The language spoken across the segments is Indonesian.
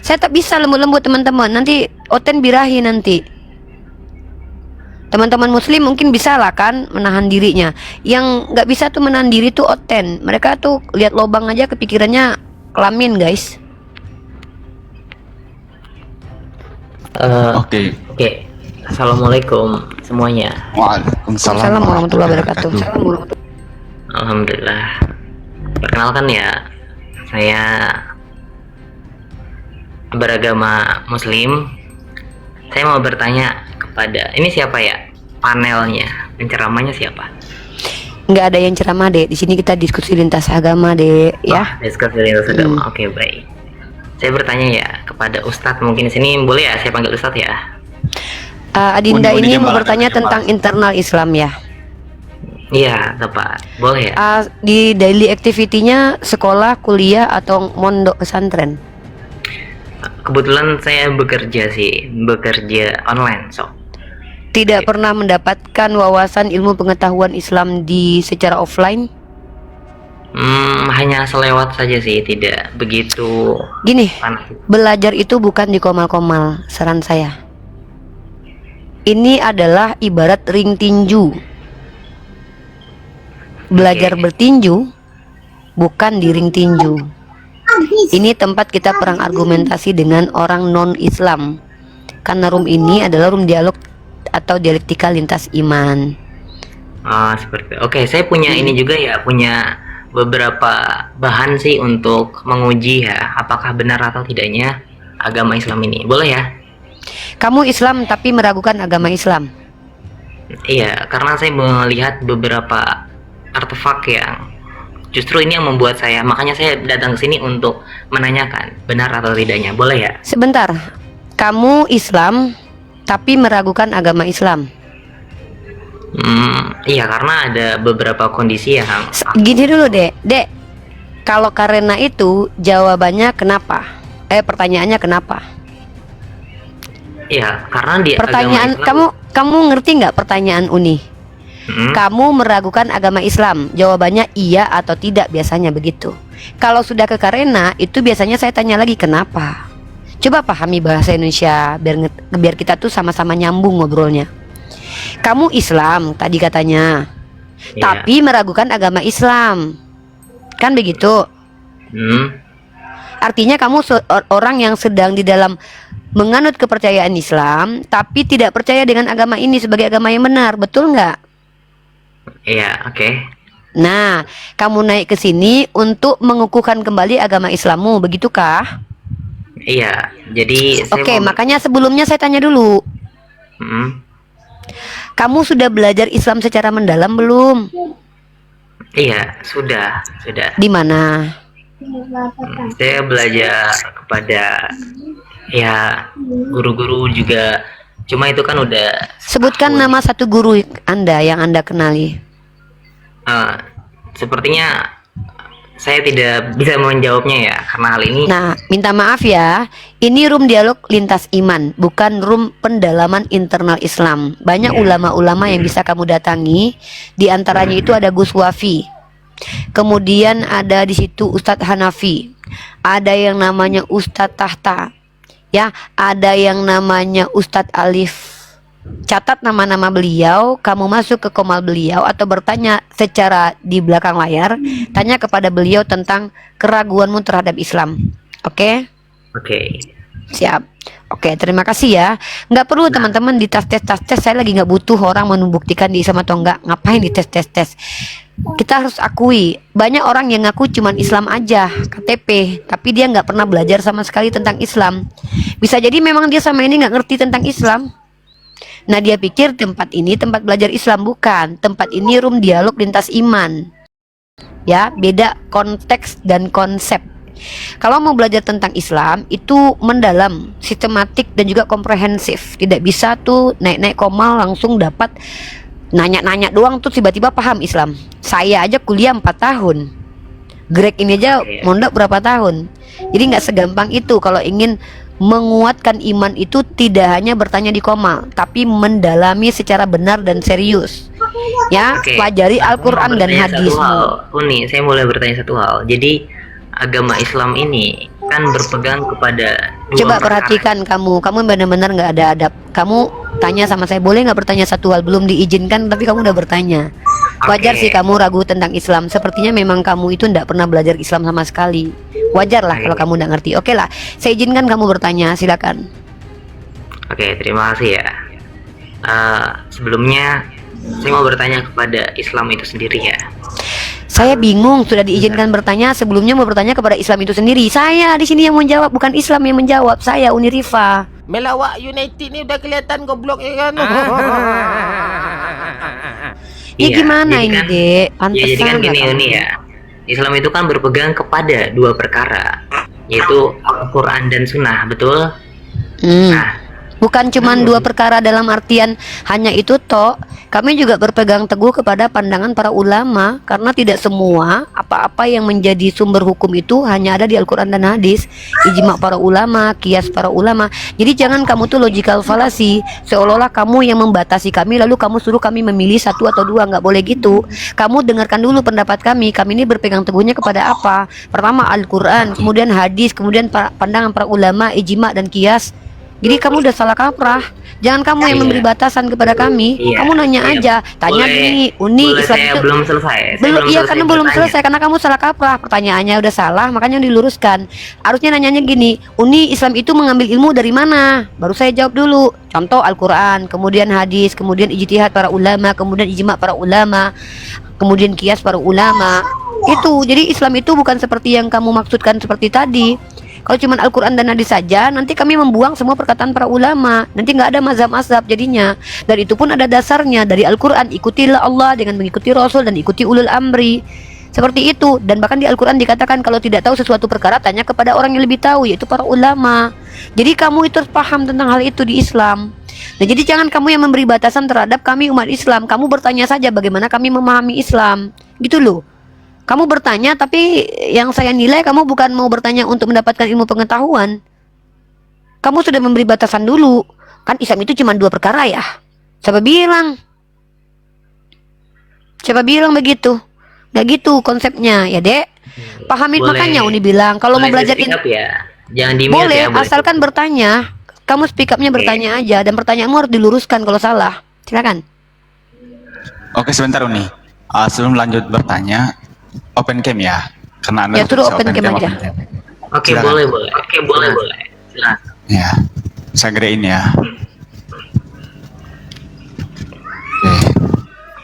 Saya tak bisa lembut-lembut teman-teman. Nanti Oten birahi nanti. Teman-teman muslim mungkin bisa lah kan menahan dirinya. Yang nggak bisa tuh menahan diri tuh Oten. Mereka tuh lihat lobang aja kepikirannya kelamin guys. Oke. Assalamualaikum semuanya. Waalaikumsalam Assalamualaikum warahmatullahi wabarakatuh. Alhamdulillah. Perkenalkan ya, saya beragama Muslim. Saya mau bertanya kepada ini siapa ya panelnya, penceramahnya siapa? Nggak ada yang ceramah dek. Di sini kita diskusi lintas agama dek, ya. Diskusi lintas agama. Oke, baik. Saya bertanya ya kepada Ustadz, mungkin di sini boleh ya saya panggil Ustadz ya? Adinda ini mau bertanya tentang internal Islam ya. Iya, tepat. Boleh ya? Di daily activity-nya sekolah, kuliah, atau mondok pesantren? Kebetulan saya bekerja online, so. Tidak pernah mendapatkan wawasan ilmu pengetahuan Islam secara offline? Hanya selewat saja sih, tidak begitu. Gini, fanatik. belajar itu bukan di komal-komal, saran saya. Ini adalah ibarat ring tinju. Belajar bertinju bukan di ring tinju. Ini tempat kita perang argumentasi dengan orang non-Islam. Karena room ini adalah room dialog atau dialektika lintas iman. Seperti oke, saya punya ini juga ya, punya beberapa bahan sih untuk menguji ya apakah benar atau tidaknya agama Islam ini. Boleh ya? Kamu Islam tapi meragukan agama Islam? Iya, karena saya melihat beberapa artefak yang justru ini yang membuat saya, makanya saya datang ke sini untuk menanyakan benar atau tidaknya. Boleh ya? Sebentar, kamu Islam tapi meragukan agama Islam? Iya, karena ada beberapa kondisi yang Gini dulu dek, kalau karena itu jawabannya kenapa? Pertanyaannya kenapa? iya, karena di Pertanyaan agama Islam, kamu ngerti nggak pertanyaan Uni? Kamu meragukan agama Islam? Jawabannya iya atau tidak, biasanya begitu. Kalau sudah ke karena itu biasanya saya tanya lagi kenapa. Coba pahami bahasa Indonesia biar kita tuh sama-sama nyambung ngobrolnya. Kamu Islam tadi katanya, iya. tapi meragukan agama Islam, kan begitu? Artinya kamu orang yang sedang di dalam menganut kepercayaan Islam, tapi tidak percaya dengan agama ini sebagai agama yang benar, betul nggak? Iya, oke. Nah, kamu naik ke sini untuk mengukuhkan kembali agama Islammu, begitukah? Iya, jadi Oke, makanya sebelumnya saya tanya dulu. Kamu sudah belajar Islam secara mendalam belum? Iya, sudah. Di mana? Saya belajar kepada ya guru-guru juga. Cuma itu kan udah. Sebutkan nama satu guru Anda yang Anda kenali. Sepertinya saya tidak bisa menjawabnya ya karena hal ini. Nah, minta maaf ya. Ini room dialog lintas iman, bukan room pendalaman internal Islam. Banyak ulama-ulama yang bisa kamu datangi. Di antaranya itu ada Gus Wafi. Kemudian ada di situ Ustadz Hanafi. Ada yang namanya Ustadz Tahta. Ya, ada yang namanya Ustadz Alif. Catat nama-nama beliau, kamu masuk ke komal beliau atau bertanya secara di belakang layar, tanya kepada beliau tentang keraguanmu terhadap Islam. Oke? Oke. Siap. Oke, terima kasih ya. Nggak perlu teman-teman di tes. Saya lagi nggak butuh orang membuktikan di Islam atau enggak. Ngapain di tes. Kita harus akui, banyak orang yang ngaku cuman Islam aja, KTP, tapi dia nggak pernah belajar sama sekali tentang Islam. Bisa jadi memang dia sama ini nggak ngerti tentang Islam. Nah, dia pikir tempat ini tempat belajar Islam, bukan. Tempat ini room dialog lintas iman. Ya, beda konteks dan konsep. Kalau mau belajar tentang Islam itu mendalam, sistematik dan juga komprehensif. Tidak bisa tuh naik-naik komal langsung dapat nanya-nanya doang tuh tiba-tiba paham Islam. Saya aja kuliah 4 tahun. Greg ini aja mondok berapa tahun. Jadi nggak segampang itu kalau ingin menguatkan iman itu tidak hanya bertanya di komal, tapi mendalami secara benar dan serius. Ya, pelajari Al-Quran dan hadismu. Uni, saya mulai bertanya satu hal. Jadi agama Islam ini kan berpegang kepada Coba perkara. perhatikan kamu benar-benar nggak ada adab. Kamu tanya sama saya, boleh nggak bertanya satu hal, belum diizinkan tapi kamu udah bertanya. Wajar Oke. sih kamu ragu tentang Islam. Sepertinya memang kamu itu nggak pernah belajar Islam sama sekali. Wajar lah kalau Oke. kamu nggak ngerti. Oke lah, saya izinkan kamu bertanya, silakan. Oke, terima kasih ya. Sebelumnya saya mau bertanya kepada Islam itu sendiri ya. Saya bingung, sudah diizinkan bertanya, sebelumnya mau bertanya kepada Islam itu sendiri. Saya di sini yang menjawab, bukan Islam yang menjawab. Saya Unirifa. Melawak United ni udah kelihatan goblok ya kan. Ya Iya, gimana jadi ini, kan- Dek? Ya Pantesan jadi kan nggak gini kamu? Uni ya. Islam itu kan berpegang kepada dua perkara, yaitu Al-Quran dan Sunnah, betul? Hmm. Nah, Bukan cuma dua perkara dalam artian hanya itu toh. Kami juga berpegang teguh kepada pandangan para ulama, karena tidak semua apa-apa yang menjadi sumber hukum itu hanya ada di Al-Quran dan hadis, ijma para ulama, kias para ulama. Jadi jangan kamu tuh logical fallacy, seolah-olah kamu yang membatasi kami lalu kamu suruh kami memilih satu atau dua. Nggak boleh gitu. Kamu dengarkan dulu pendapat kami. Kami ini berpegang teguhnya kepada apa? Pertama Al-Quran, kemudian hadis, kemudian pandangan para ulama, ijma dan kias. Jadi kamu udah salah kaprah. Jangan kamu yang Iya. memberi batasan kepada kami. Iya, Kamu nanya iya. aja, tanya Boleh- gini, Uni boleh Islam saya itu belum selesai. Saya belum, iya karena belum bertanya. selesai karena kamu salah kaprah. Pertanyaannya udah salah, makanya diluruskan. Harusnya nanyanya gini, Uni Islam itu mengambil ilmu dari mana? Baru saya jawab dulu. Contoh Al-Quran, kemudian hadis, kemudian ijtihad para ulama, kemudian ijma para ulama, kemudian kias para ulama. Itu, jadi Islam itu bukan seperti yang kamu maksudkan seperti tadi. Kalau cuma Al-Quran dan hadis saja, nanti kami membuang semua perkataan para ulama. Nanti nggak ada mazhab-mazhab jadinya. Dan itu pun ada dasarnya dari Al-Quran. Ikutilah Allah dengan mengikuti Rasul dan ikuti ulul amri. Seperti itu. Dan bahkan di Al-Quran dikatakan kalau tidak tahu sesuatu perkara, tanya kepada orang yang lebih tahu, yaitu para ulama. Jadi kamu itu harus paham tentang hal itu di Islam. Nah, jadi jangan kamu yang memberi batasan terhadap kami umat Islam. Kamu bertanya saja bagaimana kami memahami Islam. Gitu loh. Kamu bertanya, tapi yang saya nilai kamu bukan mau bertanya untuk mendapatkan ilmu pengetahuan. Kamu sudah memberi batasan dulu. Kan Islam itu cuma dua perkara ya. Siapa bilang? Siapa bilang begitu? Gak gitu konsepnya ya, Dek. Pahamin Boleh- makanya Uni bilang kalau mau boleh belajar saya speak up ya. Jangan di boleh, ya, boleh. asalkan bertanya. Kamu speak up-nya bertanya aja, dan pertanyaanmu harus diluruskan kalau salah. Silakan. Oke, sebentar Uni. Sebelum lanjut bertanya, open cam ya. Karena Anda Ya, suruh bisa open cam aja. Oke, Silakan. boleh, boleh. Oke, boleh, boleh. Silakan. Ya, saya gedein ya. Oke.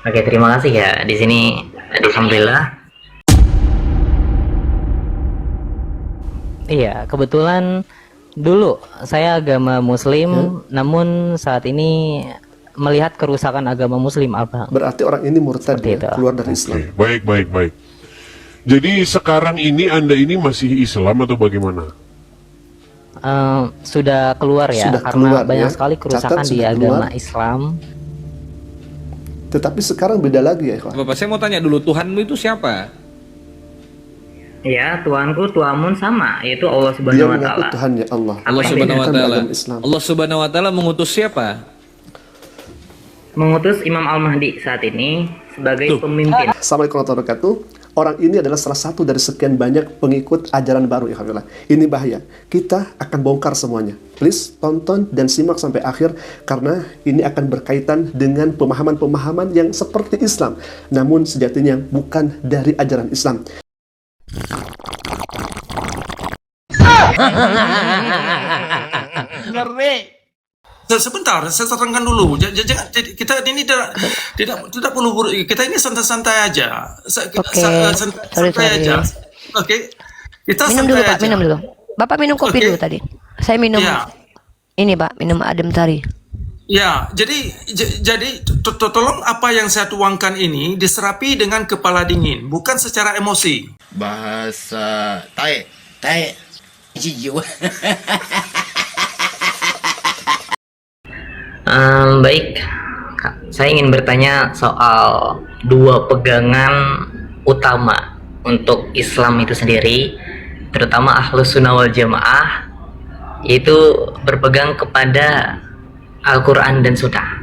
Oke, terima kasih ya. Di sini alhamdulillah. Iya, kebetulan dulu saya agama Muslim, namun saat ini melihat kerusakan agama Muslim, Abang. Berarti orang ini murtad Seperti ya, itu. keluar dari Islam. Oke, baik, baik, baik. Jadi sekarang ini Anda ini masih Islam atau bagaimana? Sudah keluar ya, Sudah karena keluar, banyak ya. sekali kerusakan Catat, di sudah agama keluar. Islam. Tetapi sekarang beda lagi ya, ikhwan. Bapak, saya mau tanya dulu, Tuhanmu itu siapa? Ya, Tuhanku, Tuhanmu sama, yaitu Allah Dia Subhanahu wa mengaku taala. Tuhannya Allah. Allah yang Subhanahu wa Bukan taala. agama Islam. Allah Subhanahu wa taala mengutus siapa? Mengutus Imam Al-Mahdi saat ini sebagai pemimpin. Assalamualaikum warahmatullahi wabarakatuh. Orang ini adalah salah satu dari sekian banyak pengikut ajaran baru ya Alhamdulillah. Ini bahaya. Kita akan bongkar semuanya. Please tonton dan simak sampai akhir karena ini akan berkaitan dengan pemahaman-pemahaman yang seperti Islam, namun sejatinya bukan dari ajaran Islam. Sebentar, saya terangkan dulu. Jangan kita ini tidak perlu kita ini santai-santai aja. Oke. Santai Sorry. aja. Oke. Kita Minum santai dulu Pak, aja. minum dulu. Bapak minum kopi Oke. dulu tadi. Saya minum Ya. ini Pak, minum adem sari. Ya, jadi tolong apa yang saya tuangkan ini diserapi dengan kepala dingin, bukan secara emosi. Bahasa tae jiwa. Baik, Kak. Saya ingin bertanya soal dua pegangan utama untuk Islam itu sendiri, terutama Ahlus Sunnah wal Jamaah, yaitu berpegang kepada Al-Quran dan Sunnah.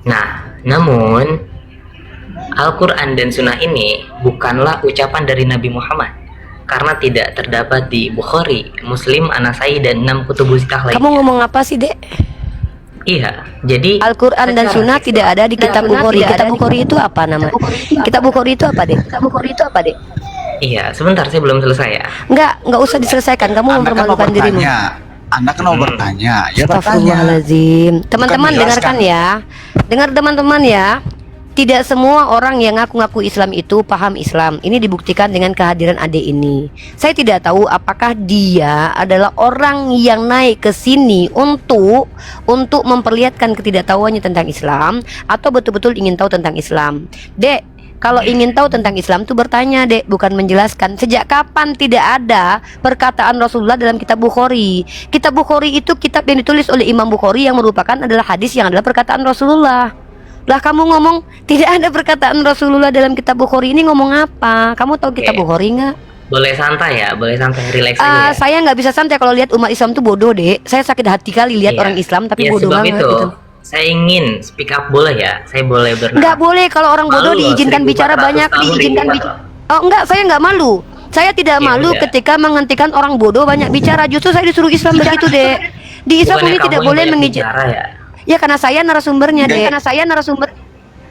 Nah, namun Al-Quran dan Sunnah ini bukanlah ucapan dari Nabi Muhammad, karena tidak terdapat di Bukhari, Muslim, An-Nasai, dan 6 kutubus sittah lainnya. Kamu ngomong apa sih, Dek? Iya, jadi Al-Quran dan Sunnah tidak ada di kitab Bukhari. Kitab Bukhari itu apa nama? Kitab Bukhari itu apa, Dek? iya, sebentar saya belum selesai ya. Nggak usah diselesaikan. Kamu Anda kan mau mempermalukan dirimu. bertanya. Anda kan mau bertanya. Ya bertanya. Astagfirullahaladzim. Teman-teman Bukan dengarkan menjelaskan. ya. Dengar teman-teman ya. Tidak semua orang yang ngaku-ngaku Islam itu paham Islam. Ini dibuktikan dengan kehadiran adik ini. Saya tidak tahu apakah dia adalah orang yang naik ke sini untuk memperlihatkan ketidaktahuannya tentang Islam, atau betul-betul ingin tahu tentang Islam. Dek, kalau ingin tahu tentang Islam tuh bertanya, Dek, bukan menjelaskan. Sejak kapan tidak ada perkataan Rasulullah dalam kitab Bukhari? Kitab Bukhari itu kitab yang ditulis oleh Imam Bukhari yang merupakan adalah hadis yang adalah perkataan Rasulullah. Lah kamu ngomong tidak ada perkataan Rasulullah dalam kitab Bukhari, ini ngomong apa? Kamu tahu kitab Oke. Bukhari nggak? Boleh santai ya, boleh santai, relax aja ya. Saya nggak bisa santai kalau lihat umat Islam tuh bodoh, Dek. Saya sakit hati kali lihat Iya. orang Islam tapi Iya, bodoh sebab banget itu, gitu. saya ingin speak up, boleh ya? Saya boleh Nggak bernapas. boleh, kalau orang bodoh Malu loh, diizinkan bicara 1400 banyak, tahun diizinkan dibuat bicara. loh. Oh enggak, saya nggak malu. Saya tidak Ya malu udah. ketika menghentikan orang bodoh banyak bicara. Justru saya disuruh Islam begitu, Dek. Di Islam Bukannya ini tidak kamu boleh yang banyak mengizinkan. bicara ya? Ya karena saya narasumbernya, Dek.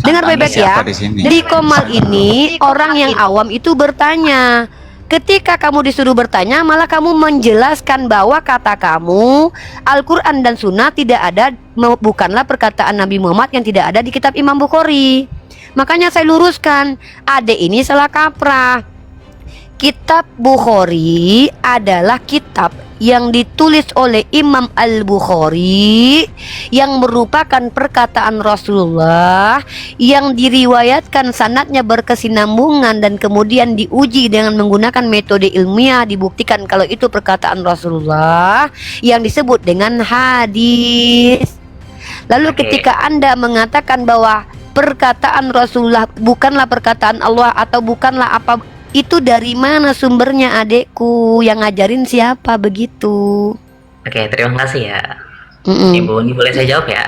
Dengar Anda bebek siapa ya. di sini? Di Komal ini orang yang awam itu bertanya. Ketika kamu disuruh bertanya, malah kamu menjelaskan bahwa kata kamu Al-Quran dan Sunnah tidak ada, bukanlah perkataan Nabi Muhammad yang tidak ada di kitab Imam Bukhari. Makanya saya luruskan, adek ini salah kaprah. Kitab Bukhari adalah kitab yang ditulis oleh Imam Al-Bukhari, yang merupakan perkataan Rasulullah, yang diriwayatkan sanadnya berkesinambungan dan kemudian diuji dengan menggunakan metode ilmiah, dibuktikan kalau itu perkataan Rasulullah, yang disebut dengan hadis. Lalu Oke. ketika Anda mengatakan bahwa perkataan Rasulullah bukanlah perkataan Allah atau bukanlah apa, itu dari mana sumbernya, adekku? Yang ngajarin siapa begitu? Oke, terima kasih ya. Mm-mm. Ibu, ini boleh saya jawab ya?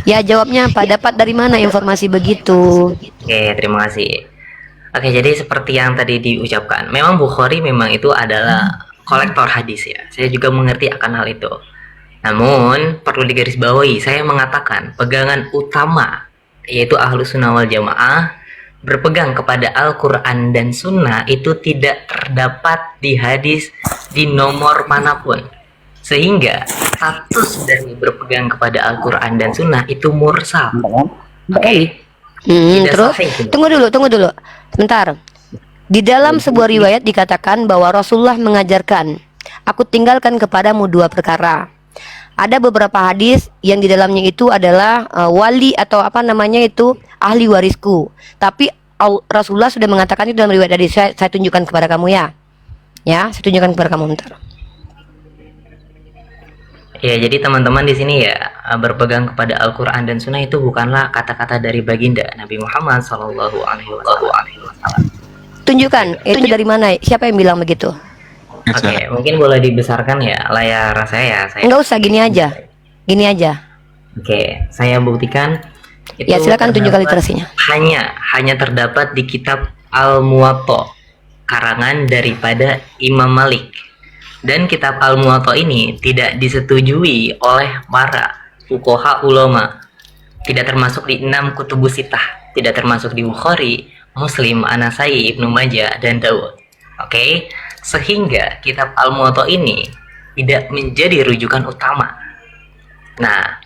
Ya jawabnya apa? Dapat dari mana informasi begitu? Oke, terima kasih. Oke, jadi seperti yang tadi diucapkan, memang Bukhari memang itu adalah kolektor hadis ya. Saya juga mengerti akan hal itu. Namun, perlu digarisbawahi, saya mengatakan pegangan utama, yaitu Ahlus Sunnah wal Jamaah, berpegang kepada Al-Quran dan Sunnah itu tidak terdapat di hadis di nomor manapun, sehingga status dari berpegang kepada Al-Quran dan Sunnah itu mursal. Oke. Tidak Terus sahih itu. tunggu dulu sebentar. Di dalam sebuah riwayat dikatakan bahwa Rasulullah mengajarkan, aku tinggalkan kepadamu dua perkara. Ada beberapa hadis yang di dalamnya itu adalah wali atau apa namanya itu ahli warisku. Tapi Rasulullah sudah mengatakan itu dalam riwayat hadis. Saya tunjukkan kepada kamu ya. Ya, saya tunjukkan kepada kamu bentar. Ya, jadi teman-teman di sini ya, berpegang kepada Al-Quran dan Sunnah itu bukanlah kata-kata dari baginda Nabi Muhammad Sallallahu Alaihi Wasallam. Tunjukkan, itu dari mana? Siapa yang bilang begitu? Oke, mungkin boleh dibesarkan ya layar saya. Enggak usah, gini aja. Gini aja. Oke, saya buktikan. Itu Ya, silakan tunjukkan terdapat literasinya. Hanya terdapat di kitab Al-Muwatta, karangan daripada Imam Malik. Dan kitab Al-Muwatta ini tidak disetujui oleh para fuqaha ulama. Tidak termasuk di 6 kutubus sittah, tidak termasuk di Bukhari, Muslim, An-Nasai, Ibnu Majah, dan Dawud. Oke, sehingga kitab Al-Muwatta ini tidak menjadi rujukan utama. Nah,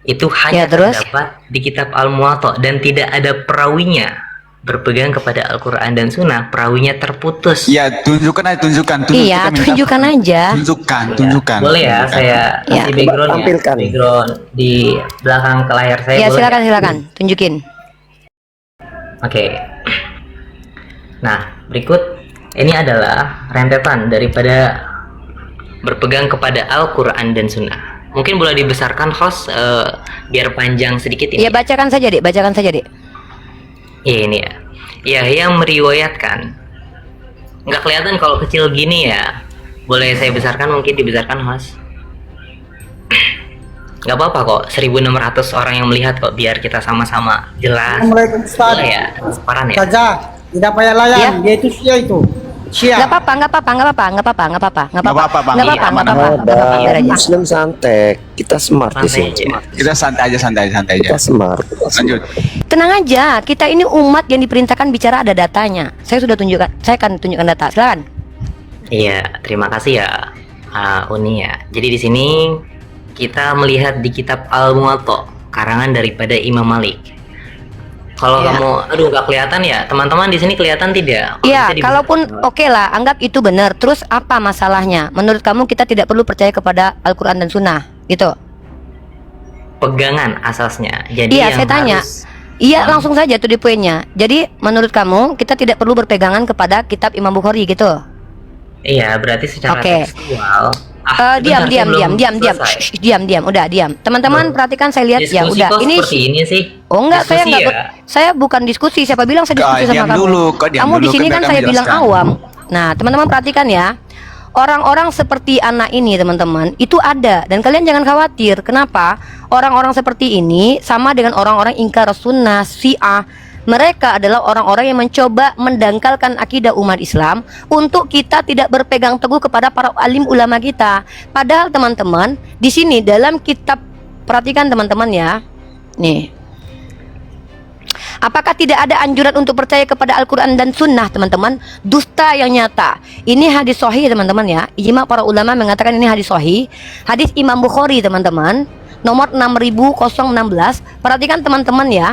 itu hanya terus? terdapat di kitab Al-Muwatta dan tidak ada perawinya. Berpegang kepada Al-Quran dan Sunnah, perawinya terputus. Ya, tunjukkan aja, tunjukkan. Iya, Kita minta- tunjukkan aja. Tunjukkan. Boleh ya, saya Ya. kasih background di belakang ke layar saya. Ya, boleh silakan, tunjukin. Oke. Nah, berikut ini adalah rentetan daripada berpegang kepada Al-Quran dan Sunnah. Mungkin boleh dibesarkan host biar panjang sedikit ini. Ya, bacakan saja, Dek. Iya, ini ya. Ya, yang meriwayatkan. Nggak kelihatan kalau kecil gini ya. Boleh saya besarkan, mungkin dibesarkan host. Nggak apa-apa kok, 1.600 orang yang melihat kok, biar kita sama-sama jelas. Assalamualaikum Ustaz. Boleh ya, transparan ya. Saja, tidak payah layan, Ya. dia itu sia itu. Siap. Nggak apa-apa, nggak apa-apa, nggak apa-apa, nggak apa-apa, nggak apa-apa, nggak Nggak apa-apa, apa-apa, Bang. nggak Iya, apa-apa, nggak aman, apa-apa, aman. nggak apa-apa, biar aja. Muslim santai, kita smart di Santai sini. aja. Kita santai aja, santai aja. Kita smart. Lanjut. Tenang aja, kita ini umat yang diperintahkan bicara ada datanya. Saya sudah tunjukkan, saya akan tunjukkan data. Silakan. Iya, terima kasih ya, Uni ya. Jadi di sini kita melihat di kitab Al-Muwatta, karangan daripada Imam Malik. Kalau Iya. kamu, aduh nggak kelihatan ya, teman-teman di sini kelihatan tidak? Kalau Iya, bisa dibuka. kalaupun oke lah, anggap itu benar. Terus apa masalahnya? Menurut kamu kita tidak perlu percaya kepada Al-Quran dan Sunnah, gitu? Pegangan asasnya. Jadi Iya, yang saya tanya. harus- Iya, langsung saja tuh di poinnya. Jadi menurut kamu kita tidak perlu berpegangan kepada kitab Imam Bukhari, gitu? Iya, berarti secara Oke. tekstual. Diam, sebentar, diam, saya belum diam. selesai. Diam. Udah, diam. Teman-teman perhatikan, saya lihat ya Diskusi udah. kok Ini seperti ini sih. oh enggak, saya Diskusi enggak. ya? Saya bukan diskusi. Siapa bilang saya diskusi Diam sama kamu? dulu, kok diam Kamu di dulu, sini kan kan biar saya kami bilang jelaskan. awam. Nah, teman-teman perhatikan ya. Orang-orang seperti anak ini, teman-teman, itu ada dan kalian jangan khawatir. Kenapa? Orang-orang seperti ini sama dengan orang-orang ingkar sunnah, Syiah. Mereka adalah orang-orang yang mencoba mendangkalkan akidah umat Islam untuk kita tidak berpegang teguh kepada para alim ulama kita. Padahal teman-teman, di sini dalam kitab, perhatikan teman-teman ya. Nih. Apakah tidak ada anjuran untuk percaya kepada Al-Quran dan Sunnah, teman-teman? Dusta yang nyata. Ini hadis sahih, teman-teman ya. Ijma para ulama mengatakan ini hadis sahih. Hadis Imam Bukhari, teman-teman, nomor 6016. Perhatikan teman-teman ya.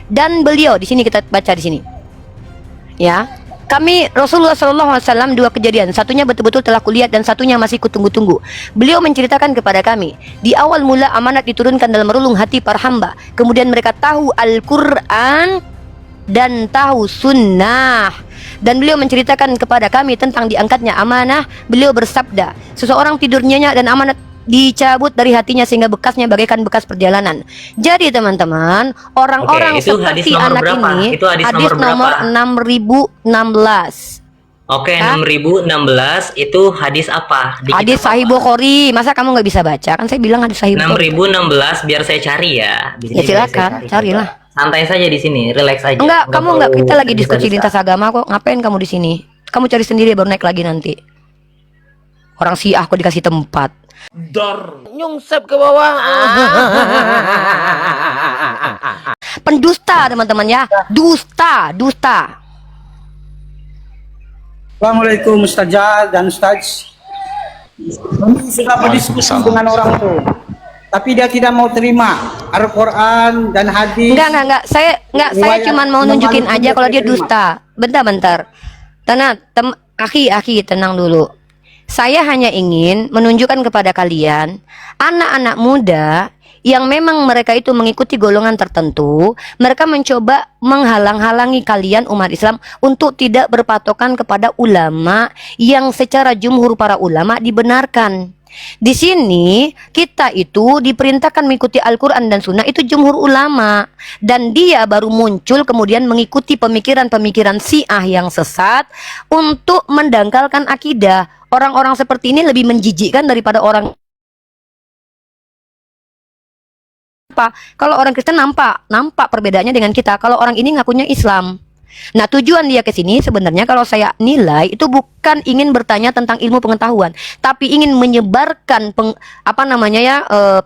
Dan beliau di sini kita baca di sini. Ya. Kami Rasulullah SAW dua kejadian, satunya betul-betul telah kulihat dan satunya masih kutunggu-tunggu. Beliau menceritakan kepada kami, di awal mula amanat diturunkan dalam relung hati para hamba. Kemudian mereka tahu Al-Quran dan tahu sunnah. Dan beliau menceritakan kepada kami tentang diangkatnya amanah. Beliau bersabda, seseorang tidur nyenyak dan amanat dicabut dari hatinya sehingga bekasnya bagaikan bekas perjalanan. Jadi teman-teman, orang-orang Oke, itu hadis seperti nomor anak berapa? ini, Itu hadis hadis nomor nomor berapa? 6016. Oke, Hah? 6016 itu hadis apa? Di Hadis kitab Sahih apa? Bukhari. Masa kamu nggak bisa baca? Kan saya bilang hadis Sahih Bukhari. 6016 biar saya cari ya. Di sini Ya, biar silakan, saya cari. carilah. Santai saja di sini, relax aja. Enggak, kamu enggak. perlu Kita lagi diskusi tergesa-gesa. lintas agama kok. Ngapain kamu di sini? Kamu cari sendiri baru naik lagi nanti. Orang Syiah kok dikasih tempat. Nyungsep ke bawah. Pendusta teman-teman ya. Dusta. Assalamualaikum Ustazah dan Ustaz. Kami sudah berdiskusi dengan orang itu, tapi dia tidak mau terima Al-Quran dan hadis. Enggak. Saya Riwayat cuman mau Imam nunjukin Malik aja tidak kalau dia diterima. dusta. Bentar. Akhi, tenang dulu. Saya hanya ingin menunjukkan kepada kalian anak-anak muda yang memang mereka itu mengikuti golongan tertentu, mereka mencoba menghalang-halangi kalian umat Islam untuk tidak berpatokan kepada ulama yang secara jumhur para ulama dibenarkan. Di sini kita itu diperintahkan mengikuti Al-Quran dan Sunnah, itu jumhur ulama, dan dia baru muncul kemudian mengikuti pemikiran-pemikiran Syiah yang sesat untuk mendangkalkan akidah. Orang-orang seperti ini lebih menjijikkan daripada orang. Kalau orang Kristen nampak perbedaannya dengan kita. Kalau orang ini ngakunya Islam. Nah, tujuan dia ke sini sebenarnya kalau saya nilai itu bukan ingin bertanya tentang ilmu pengetahuan, tapi ingin menyebarkan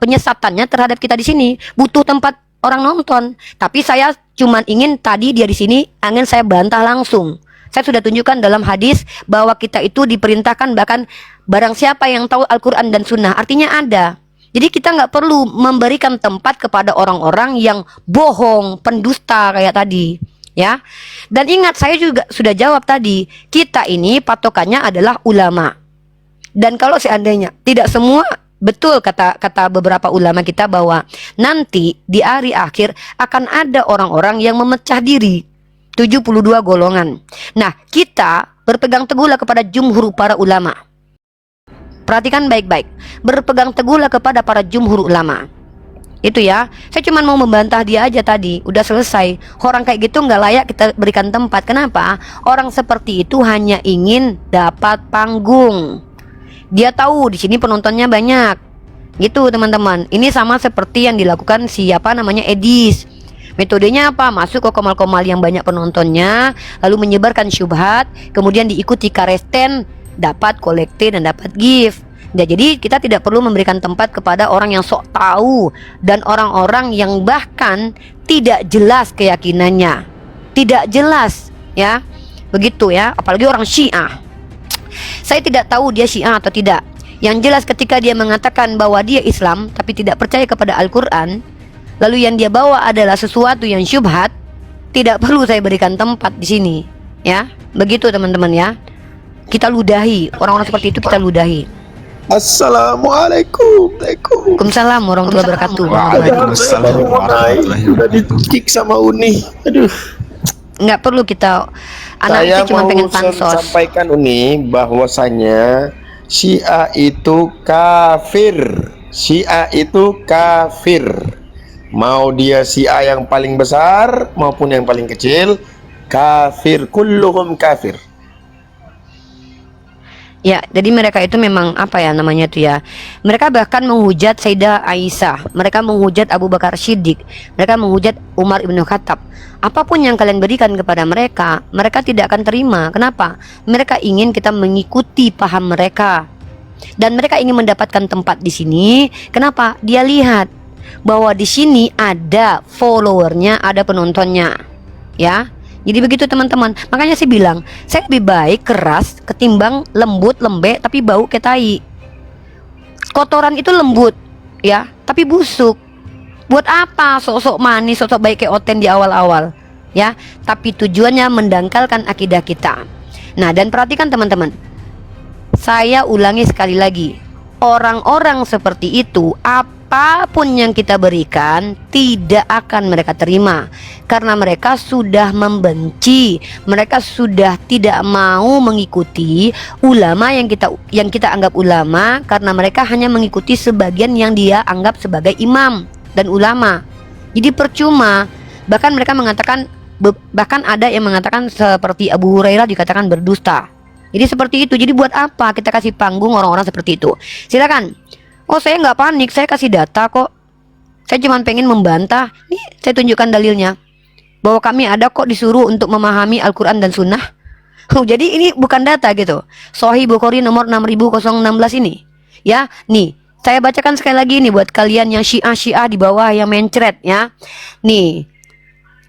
penyesatannya terhadap kita di sini. Butuh tempat orang nonton. Tapi saya cuman ingin tadi dia di sini ingin saya bantah langsung. Saya sudah tunjukkan dalam hadis bahwa kita itu diperintahkan bahkan barang siapa yang tahu Al-Quran dan Sunnah, artinya ada. Jadi kita nggak perlu memberikan tempat kepada orang-orang yang bohong, pendusta kayak tadi, ya. Dan ingat, saya juga sudah jawab tadi, kita ini patokannya adalah ulama. Dan kalau seandainya tidak semua betul kata beberapa ulama kita bahwa nanti di hari akhir akan ada orang-orang yang memecah diri, 72 golongan. Nah, kita berpegang teguhlah kepada jumhur para ulama. Perhatikan baik-baik. Berpegang teguhlah kepada para jumhur ulama. Itu ya. Saya cuma mau membantah dia aja tadi. Udah selesai. Orang kayak gitu nggak layak kita berikan tempat. Kenapa? Orang seperti itu hanya ingin dapat panggung. Dia tahu di sini penontonnya banyak. Gitu teman-teman. Ini sama seperti yang dilakukan siapa namanya Edis. Metodenya apa? Masuk ke komal-komal yang banyak penontonnya, lalu menyebarkan syubhat, kemudian diikuti karesten, dapat kolekte dan dapat gift. Nah, jadi kita tidak perlu memberikan tempat kepada orang yang sok tahu dan orang-orang yang bahkan tidak jelas keyakinannya, tidak jelas, ya, begitu ya. Apalagi orang Syiah. Saya tidak tahu dia Syiah atau tidak. Yang jelas ketika dia mengatakan bahwa dia Islam tapi tidak percaya kepada Al-Quran, lalu yang dia bawa adalah sesuatu yang syubhat, tidak perlu saya berikan tempat di sini, ya. Begitu teman-teman ya. Kita ludahi orang-orang seperti itu, kita ludahi. Assalamualaikum. Waalaikumsalam warahmatullahi wabarakatuh. Waalaikumsalam warahmatullahi Udah wabarakatuh. dicik sama Uni. Aduh. Nggak perlu kita, anak Saya itu cuma mau pengen pansos. sampaikan Uni bahwasanya Syiah itu kafir. Syiah itu kafir. Mau dia Syiah yang paling besar maupun yang paling kecil, kafir. Kulluhum kafir. Ya, jadi mereka itu memang apa ya namanya tuh ya. Mereka bahkan menghujat Sayyidah Aisyah, mereka menghujat Abu Bakar Siddiq, mereka menghujat Umar ibn Khattab. Apapun yang kalian berikan kepada mereka, mereka tidak akan terima. Kenapa? Mereka ingin kita mengikuti paham mereka. Dan mereka ingin mendapatkan tempat di sini. Kenapa? Dia lihat bahwa di sini ada followernya, ada penontonnya. Ya. Jadi begitu teman-teman. Makanya saya bilang, saya lebih baik keras ketimbang lembut, lembek tapi bau kayak tai. Kotoran itu lembut, ya, tapi busuk. Buat apa sok-sok manis, sok-sok baik kayak Oten di awal-awal, ya? Tapi tujuannya mendangkalkan akidah kita. Nah, dan perhatikan teman-teman. Saya ulangi sekali lagi. Orang-orang seperti itu, apapun yang kita berikan tidak akan mereka terima, karena mereka sudah membenci, mereka sudah tidak mau mengikuti ulama yang kita anggap ulama, karena mereka hanya mengikuti sebagian yang dia anggap sebagai imam dan ulama. Jadi percuma. Bahkan mereka mengatakan, bahkan ada yang mengatakan seperti Abu Hurairah dikatakan berdusta. Jadi seperti itu. Jadi buat apa kita kasih panggung orang-orang seperti itu? Silakan. Oh, saya nggak panik, saya kasih data kok. Saya cuma pengen membantah. Nih, saya tunjukkan dalilnya bahwa kami ada kok disuruh untuk memahami Al-Quran dan Sunnah. Oh, jadi ini bukan data gitu. Sahih Bukhari nomor 6016 ini. Ya, nih saya bacakan sekali lagi nih buat kalian yang Syiah di bawah yang mencret ya. Nih,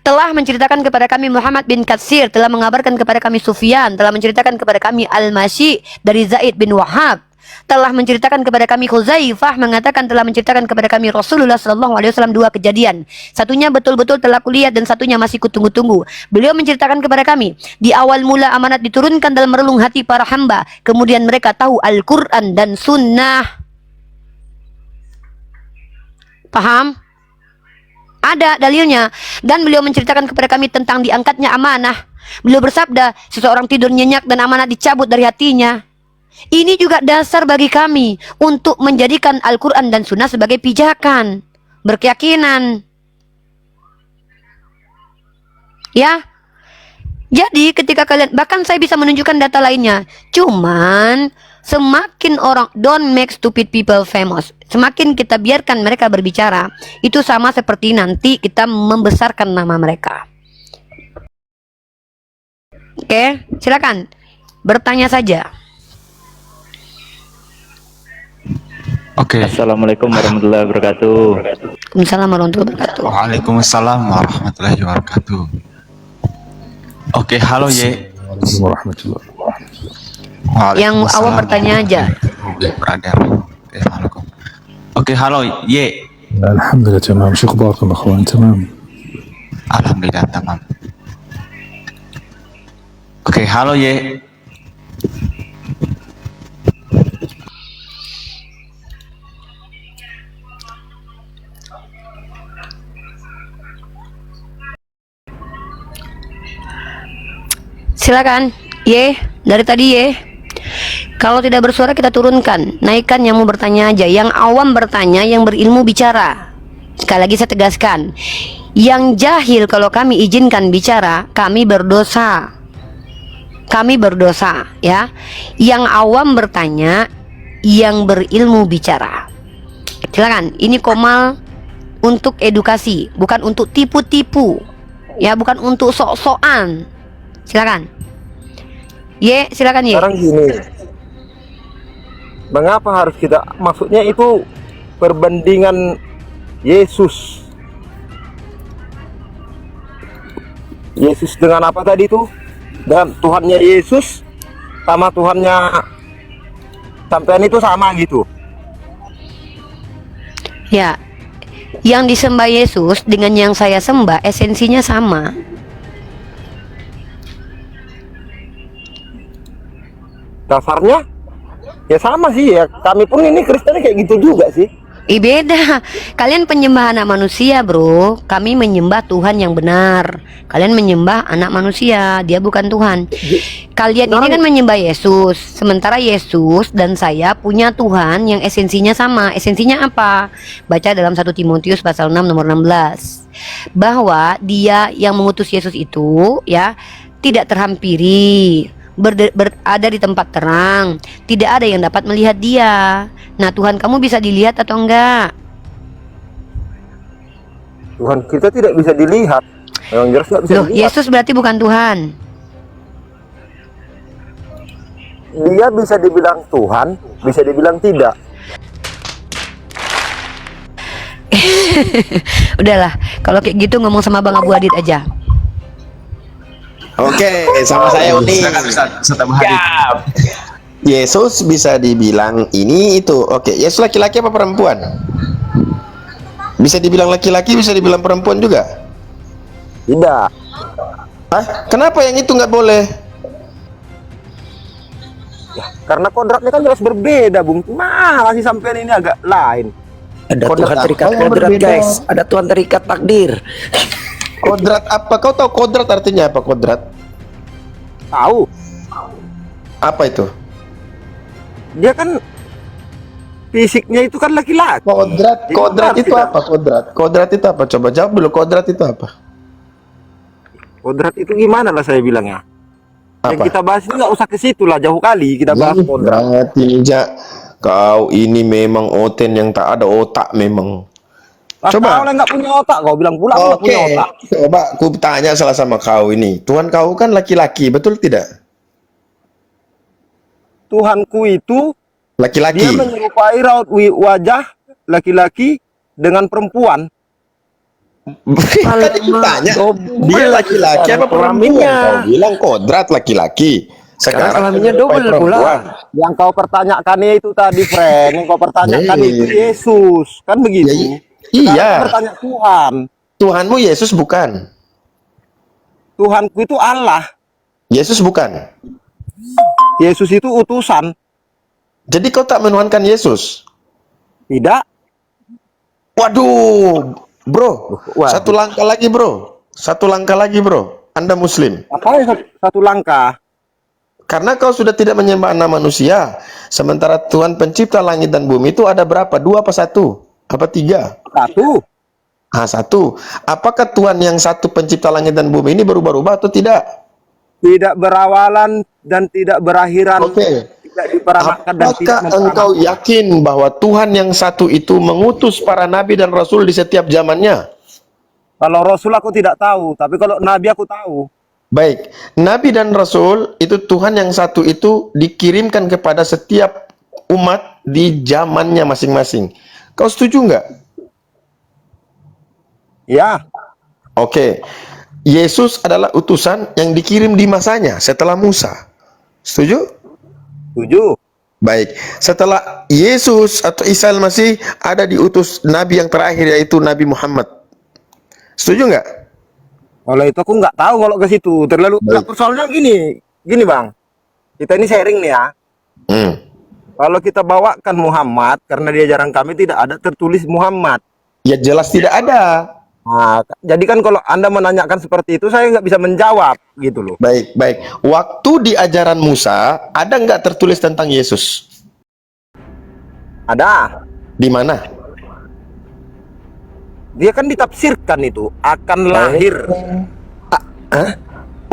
telah menceritakan kepada kami Muhammad bin Katsir, telah mengabarkan kepada kami Sufyan, telah menceritakan kepada kami Al-Masyi dari Zaid bin Wahab, telah menceritakan kepada kami Khuzaifah mengatakan telah menceritakan kepada kami Rasulullah SAW dua kejadian. Satunya betul-betul telah kulihat dan satunya masih kutunggu-tunggu. Beliau menceritakan kepada kami, di awal mula amanat diturunkan dalam relung hati para hamba, kemudian mereka tahu Al-Quran dan Sunnah. Paham? Ada dalilnya. Dan beliau menceritakan kepada kami tentang diangkatnya amanah. Beliau bersabda, seseorang tidur nyenyak dan amanah dicabut dari hatinya. Ini juga dasar bagi kami untuk menjadikan Al-Quran dan Sunnah sebagai pijakan, berkeyakinan. Ya. Jadi ketika kalian, bahkan saya bisa menunjukkan data lainnya. Cuman semakin orang, don't make stupid people famous, semakin kita biarkan mereka berbicara, itu sama seperti nanti kita membesarkan nama mereka. Oke, silakan bertanya saja. Oke. Assalamualaikum warahmatullahi wabarakatuh. Waalaikumsalam warahmatullahi wabarakatuh. Waalaikumsalam warahmatullahi wabarakatuh. Oke, halo Ye. Warahmatullahi Yang awam bertanya aja. Brother. Oke, halo Ye. Alhamdulillah tamam. Syukur barakum akhwan, tamam. Alhamdulillah tamam. Oke, halo Ye. Silakan, Ye, dari tadi Ye. Kalau tidak bersuara kita turunkan, naikkan yang mau bertanya aja. Yang awam bertanya, yang berilmu bicara. Sekali lagi saya tegaskan, yang jahil kalau kami izinkan bicara, kami berdosa. Kami berdosa, ya. Yang awam bertanya, yang berilmu bicara. Silakan, ini Komal untuk edukasi, bukan untuk tipu-tipu. Ya, bukan untuk sok-sokan. Silakan. Silakan Ye. Sekarang gini, mengapa harus kita, maksudnya itu perbandingan Yesus dengan apa tadi itu? Dengan Tuhannya Yesus sama Tuhannya sampean itu sama gitu. Ya, yang disembah Yesus dengan yang saya sembah esensinya sama. Dasarnya ya sama sih ya. Kami pun ini Kristen kayak gitu juga sih. Beda. Kalian penyembah anak manusia, bro. Kami menyembah Tuhan yang benar. Kalian menyembah anak manusia. Dia bukan Tuhan. Kalian ini kan menyembah Yesus. Sementara Yesus dan saya punya Tuhan yang esensinya sama. Esensinya apa? Baca dalam 1 Timotius pasal 6 nomor 16. Bahwa dia yang mengutus Yesus itu ya tidak terhampiri, berada di tempat terang, tidak ada yang dapat melihat dia. Nah, Tuhan kamu bisa dilihat atau enggak? Tuhan kita tidak bisa dilihat. Yang jelas nggak bisa Loh, dilihat. Yesus berarti bukan Tuhan. Dia bisa dibilang Tuhan, bisa dibilang tidak. Udahlah, kalau kayak gitu ngomong sama Bang Abu Adit aja. Oke, sama saya Uni. Siap. Yesus bisa dibilang ini itu. Oke, Yesus laki-laki apa perempuan? Bisa dibilang laki-laki, bisa dibilang perempuan juga? Tidak. Hah? Kenapa yang itu nggak boleh? Ya, karena kodratnya kan jelas berbeda, Bung. Nah, masih sampean ini agak lain. Ada Kodrat Tuhan apa terikat yang kodrat, berbeda? guys. Ada Tuhan terikat takdir. Kodrat apa? Kau tahu kodrat artinya apa, kodrat? Tahu. Apa itu? Dia kan fisiknya itu kan laki-laki. Kodrat itu apa? Kodrat itu apa? Coba jawab dulu, kodrat itu apa? Kodrat itu gimana lah saya bilangnya? Yang kita bahas ini nggak usah ke situ lah, jauh kali kita bahas kodrat. Kau ini memang oten yang tak ada otak memang. Coba. Kau nggak punya otak, kau bilang pula aku nggak punya otak. Coba aku tanya salah sama kau ini. Tuhan kau kan laki-laki, betul tidak? Tuhanku itu laki-laki. Dia menyerupai raut wajah laki-laki dengan perempuan. Tadi ditanya, dia laki-laki apa perempuan? Kau bilang kodrat laki-laki. Sekarang kelaminnya double pula. Yang kau pertanyakan itu tadi, friend. Yang kau pertanyakan itu Yesus, kan begitu? Iya. Bertanya Tuhan. Tuhanmu Yesus bukan? Tuhanku itu Allah. Yesus bukan? Yesus itu utusan. Jadi kau tak menuhankan Yesus? Tidak. Waduh, bro. Satu langkah lagi, bro. Satu langkah lagi, bro. Anda Muslim. Apa yang satu langkah? Karena kau sudah tidak menyembah anak manusia. Sementara Tuhan pencipta langit dan bumi itu ada berapa? 2 apa 1? Apa 3? 1. Ah, 1. Apakah Tuhan yang satu pencipta langit dan bumi ini berubah-ubah atau tidak? Tidak berawalan dan tidak berakhiran. Oke. Tidak diperanakan dan tidak memperanakan. Engkau yakin bahwa Tuhan yang satu itu mengutus para nabi dan rasul di setiap zamannya? Kalau rasul aku tidak tahu, tapi kalau nabi aku tahu. Baik, nabi dan rasul itu Tuhan yang satu itu dikirimkan kepada setiap umat di zamannya masing-masing. Kau setuju nggak? Ya. Oke. Yesus adalah utusan yang dikirim di masanya setelah Musa. Setuju? Setuju. Baik. Setelah Yesus atau Isa Al-Masih ada diutus nabi yang terakhir yaitu Nabi Muhammad. Setuju nggak? Kalau itu aku nggak tahu kalau ke situ. Terlalu soalnya gini Bang. Kita ini sharing nih ya. Kalau kita bawakan Muhammad, karena di ajaran kami tidak ada tertulis Muhammad. Ya jelas tidak ada. Nah, jadi kan kalau Anda menanyakan seperti itu, saya nggak bisa menjawab gitu loh. Baik, baik. Waktu di ajaran Musa, ada nggak tertulis tentang Yesus? Ada. Di mana? Dia kan ditafsirkan itu akan lahir.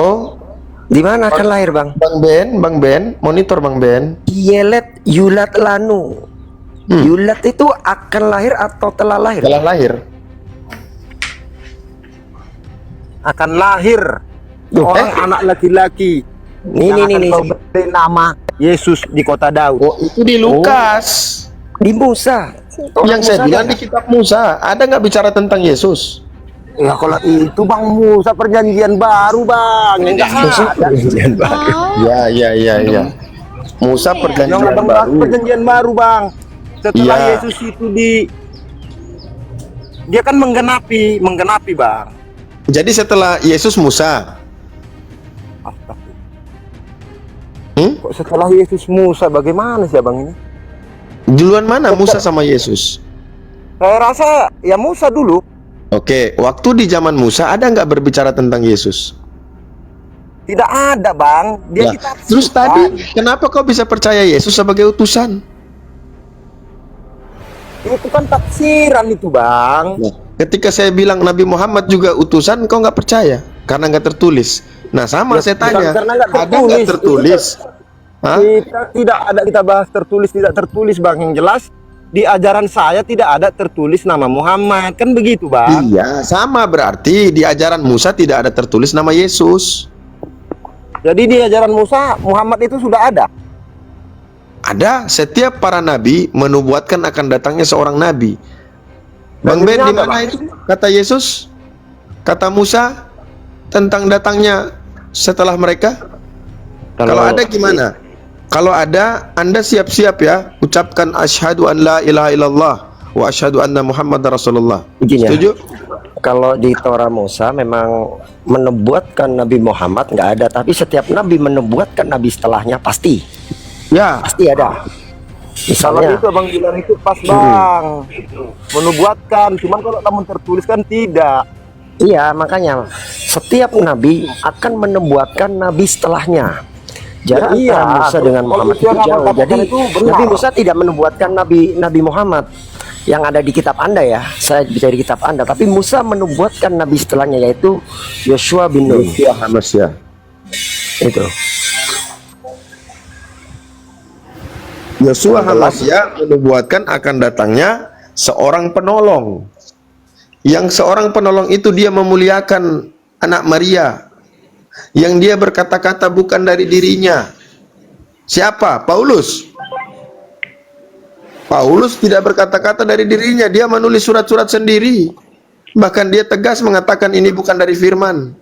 Oh, di mana akan lahir, Bang? Bang Ben, monitor Bang Ben. Yelet yulat lanu. Yulat itu akan lahir atau telah lahir? Telah lahir. akan lahir seorang anak laki-laki. Nih. Kau beri nama Yesus di kota Daud. Oh, itu di Lukas. Di Musa. Yang saya bilang di kitab Musa. Ada nggak bicara tentang Yesus? Ya kalau itu Bang Musa perjanjian baru Bang. Enggak ada perjanjian baru. Ya. Musa perjanjian baru. Perjanjian baru Bang. Setelah Yesus itu dia kan menggenapi Bang. Jadi setelah Yesus Musa. Kok setelah Yesus Musa bagaimana sih Bang ini? Duluan mana Musa sama Yesus? Saya rasa ya Musa dulu. Oke, waktu di zaman Musa ada nggak berbicara tentang Yesus? Tidak ada Bang. Dia terus tadi kenapa kau bisa percaya Yesus sebagai utusan? Itu kan tafsiran itu Bang. Ketika saya bilang Nabi Muhammad juga utusan, kau nggak percaya karena nggak tertulis. Nah sama saya tanya, ada nggak tertulis? Kita bahas tertulis tidak tertulis Bang. Yang jelas di ajaran saya tidak ada tertulis nama Muhammad, kan begitu Bang? Iya, sama berarti di ajaran Musa tidak ada tertulis nama Yesus. Jadi di ajaran Musa Muhammad itu sudah ada. Ada, setiap para nabi menubuatkan akan datangnya seorang nabi. Bang Ben, di mana itu kata Yesus, kata Musa tentang datangnya setelah mereka? Kalau ada gimana? Kalau ada, Anda siap-siap ya, ucapkan asyhadu an la ilaha illallah wa asyhadu anna Muhammadar Rasulullah. Setuju? Kalau di Torah Musa memang menubuatkan Nabi Muhammad nggak ada, tapi setiap nabi menubuatkan nabi setelahnya pasti. Ya, pasti ada. Misalnya itu Abang bilang itu pas Bang. Menubuatkan, cuman kalau namun tertulis kan tidak. Iya, makanya setiap nabi akan menubuatkan nabi setelahnya. Jarak antara Musa dengan Muhammad itu jauh. Jadi Nabi Musa tidak menubuatkan Nabi Muhammad yang ada di kitab Anda ya. Saya bicara di kitab Anda, tapi Musa menubuatkan nabi setelahnya yaitu Yosua bin Nun. Itu. Yosua Hamasya menubuatkan akan datangnya seorang penolong. Yang seorang penolong itu dia memuliakan anak Maria. Yang dia berkata-kata bukan dari dirinya. Siapa? Paulus. Paulus tidak berkata-kata dari dirinya, dia menulis surat-surat sendiri. Bahkan dia tegas mengatakan ini bukan dari firman.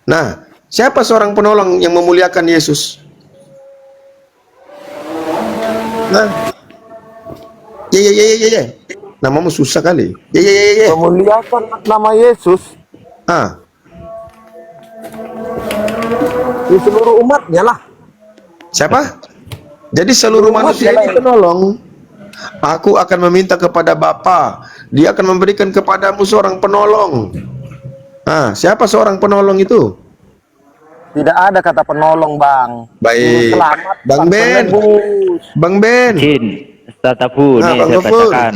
Nah, siapa seorang penolong yang memuliakan Yesus? Nah, ya. Namamu susah kali. Ya. Memuliakan nama Yesus. Di seluruh umatnya lah. Siapa? Jadi seluruh manusia ini penolong. Aku akan meminta kepada Bapa, Dia akan memberikan kepadamu seorang penolong. Siapa seorang penolong itu? Tidak ada kata penolong Bang. Baik. Selamat, Bang Ben. Bang Ben. Ustaz Abu, nih saya bacakan.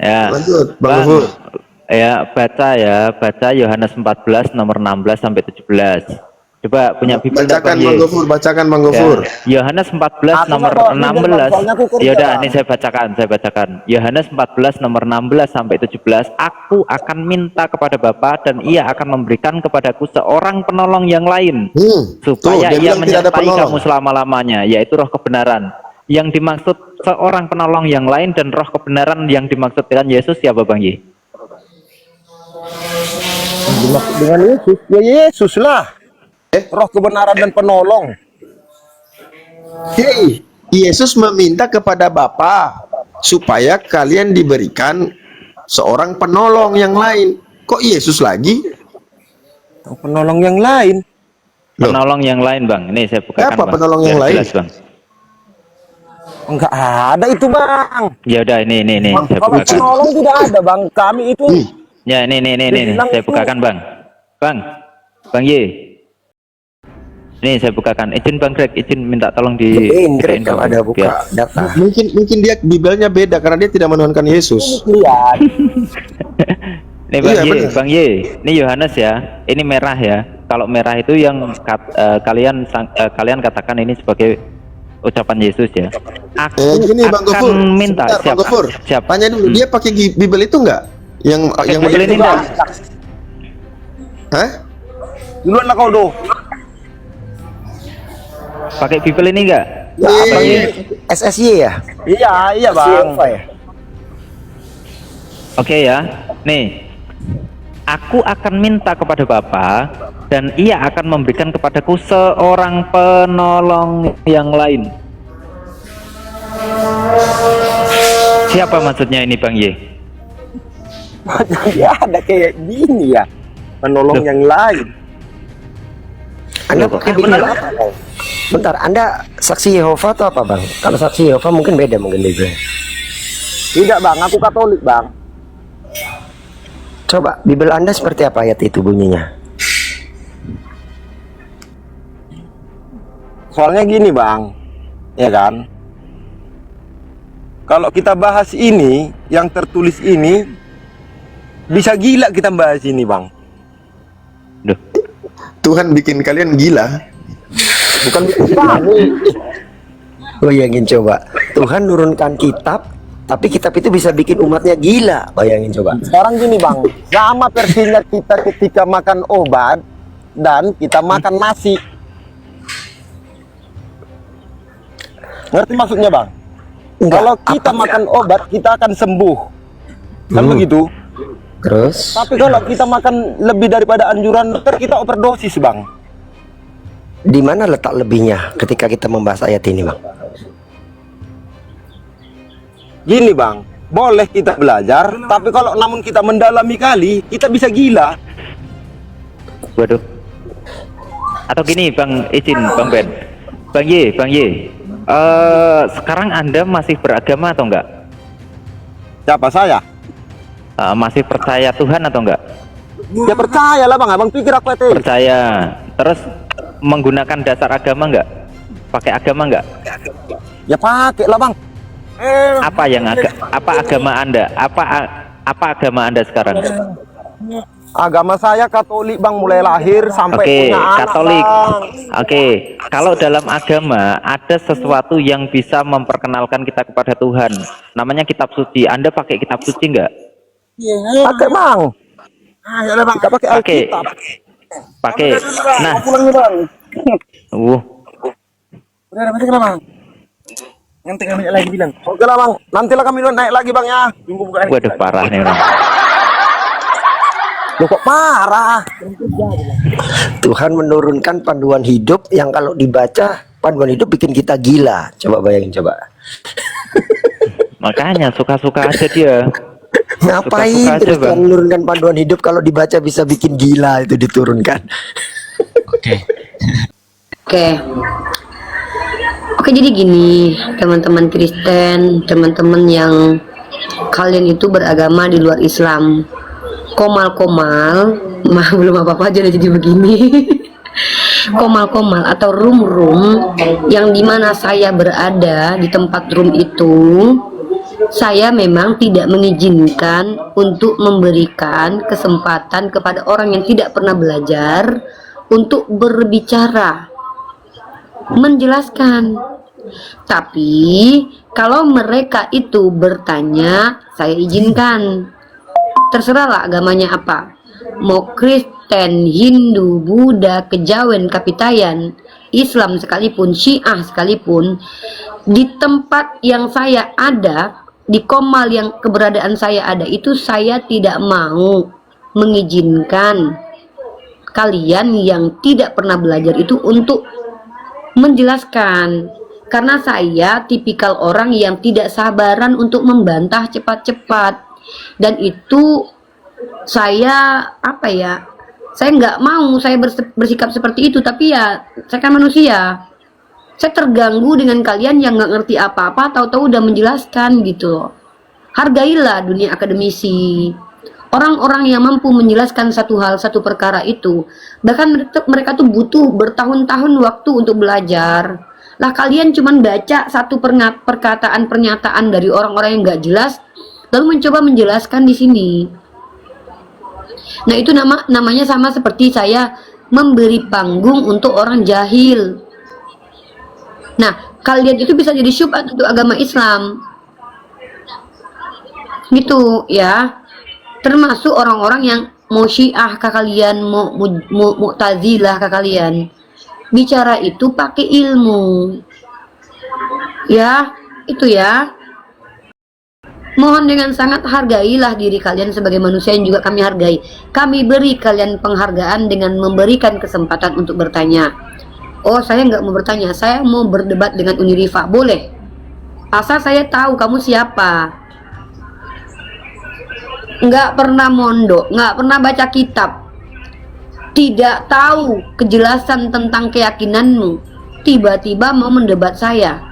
Ya. Lanjut, Bang Gufur. Ya, baca Yohanes 14 nomor 16 sampai 17. Coba punya Bible bacakan Bang Gufur, bacakan Bang Gufur. Yohanes 14 nomor 16. Yaudah, ini saya bacakan. Yohanes 14 nomor 16 sampai 17. Aku akan minta kepada Bapa dan Ia akan memberikan kepadaku seorang penolong yang lain, supaya Ia menyertai kamu selama-lamanya, yaitu Roh kebenaran. Yang dimaksud seorang penolong yang lain dan Roh kebenaran yang dimaksud dengan Yesus siapa Bang Yi? Dimaksud dengan Yesus? Ya Yesus lah. Roh kebenaran dan penolong. Yesus meminta kepada Bapa supaya kalian diberikan seorang penolong yang lain. Kok Yesus lagi? Penolong yang lain. Penolong yang lain Bang. Ini saya bukakan. Apa penolong yang lain? Jelas, Bang. Enggak ada itu Bang. Ya udah ini saya bukakan. Kalau penolong tidak ada Bang. Kami itu. Ya ini saya bukakan Bang. Bang Ye. Nih saya bukakan. Izin Bang Greg, izin minta tolong di kalau ada buka data. Mungkin dia Bibelnya beda karena dia tidak menuhankan Yesus. Nih Bang Ye, ini Yohanes ya. Ini merah ya. Kalau merah itu yang kalian katakan ini sebagai ucapan Yesus ya. Aku Bang Gufur, minta siapa? Tanya dulu, dia pakai Bibel itu enggak? Yang Bibel ini enggak? Hah? Duluan lah kau do. Pakai Bible ini enggak? Ya, abang ini SSY ya? Iya bang. Siapa ya? Oke ya. Nih. Aku akan minta kepada Bapa dan ia akan memberikan kepadaku seorang penolong yang lain. Siapa maksudnya ini Bang Y? Ya ada kayak gini ya. Menolong yang lain. Anda pakai Bible apa? Bang? Bentar, Anda saksi Yehova atau apa bang? Kalau saksi Yehova mungkin beda mungkin Bible. Tidak bang, aku Katolik bang. Coba Bible Anda seperti apa ayat itu bunyinya? Soalnya gini bang, ya kan? Kalau kita bahas ini, yang tertulis ini, bisa gila kita bahas ini bang. Duh. Tuhan bikin kalian gila. Bukan bikin kami. Bayangin coba, Tuhan nurunkan kitab, tapi kitab itu bisa bikin umatnya gila. Bayangin coba. Sekarang gini bang, sama persinya kita ketika makan obat dan kita makan nasi. Ngerti maksudnya bang? Enggak, Kalau kita apa- makan obat, kita akan sembuh. Kan begitu? Terus? Tapi kalau kita makan lebih daripada anjuran dokter, kita overdosis bang. Di mana letak lebihnya ketika kita membahas ayat ini bang? Gini bang, boleh kita belajar, tapi kalau namun kita mendalami kali, kita bisa gila. Waduh. Atau gini Bang, izin Bang Ben. Bang Y. Sekarang Anda masih beragama atau enggak? Siapa saya? Masih percaya Tuhan atau enggak? Ya percaya lah bang, abang pikir aku ateis. Percaya. Terus menggunakan dasar agama enggak? Pakai agama enggak? Ya pakai lah bang. Apa agama Anda? Apa agama Anda sekarang? Agama saya Katolik bang, mulai lahir sampai Oke, punya anak, Katolik. Bang. Oke, kalau dalam agama ada sesuatu yang bisa memperkenalkan kita kepada Tuhan. Namanya kitab suci. Anda pakai kitab suci enggak? Pakai bang. Kita pakai Alkitab. Pakai. Nah, pulang nih bang. Udah, nanti kenapa? Nanti kami lagi bilang. Oke lah bang, nantilah kami naik lagi bang ya. Tunggu bukan. Waduh parah nih orang. Loh kok parah? Tuhan menurunkan panduan hidup yang kalau dibaca panduan hidup bikin kita gila. Coba bayangin coba. Makanya suka-suka aja dia. Ngapain Suka-suka aja, terus Bang. Tuhan menurunkan panduan hidup kalau dibaca bisa bikin gila itu diturunkan. Oke. Oke, jadi gini, teman-teman Kristen, teman-teman yang kalian itu beragama di luar Islam. Komal-komal, belum apa-apa aja udah jadi begini. Komal-komal atau room-room yang dimana saya berada di tempat room itu, saya memang tidak mengizinkan untuk memberikan kesempatan kepada orang yang tidak pernah belajar untuk berbicara, menjelaskan. Tapi kalau mereka itu bertanya, saya izinkan. Terserahlah agamanya apa, mau Kristen, Hindu, Buddha, Kejawen, Kapitayan, Islam sekalipun, Syiah sekalipun, di tempat yang saya ada, di komal yang keberadaan saya ada itu, saya tidak mau mengizinkan kalian yang tidak pernah belajar itu untuk menjelaskan, karena saya tipikal orang yang tidak sabaran untuk membantah cepat-cepat. Dan itu saya saya nggak mau saya bersikap seperti itu, tapi ya saya kan manusia, saya terganggu dengan kalian yang nggak ngerti apa-apa tahu-tahu udah menjelaskan gitu loh. Hargailah dunia akademisi, orang-orang yang mampu menjelaskan satu hal, satu perkara itu, bahkan mereka tuh butuh bertahun-tahun waktu untuk belajar. Lah kalian cuman baca satu pernyataan dari orang-orang yang nggak jelas, lalu mencoba menjelaskan di sini. Nah itu namanya sama seperti saya memberi panggung untuk orang jahil. Nah kalian itu bisa jadi syubhat untuk agama Islam, gitu ya. Termasuk orang-orang yang mau Syiah kah kalian, mau Mu'tazilah kah kalian, bicara itu pakai ilmu. Ya, itu ya. Mohon dengan sangat hargailah diri kalian sebagai manusia yang juga kami hargai. Kami beri kalian penghargaan dengan memberikan kesempatan untuk bertanya. Oh, saya nggak mau bertanya, saya mau berdebat dengan Uni Rifa. Boleh. Asal saya tahu kamu siapa. Nggak pernah mondok, nggak pernah baca kitab. Tidak tahu kejelasan tentang keyakinanmu. Tiba-tiba mau mendebat saya.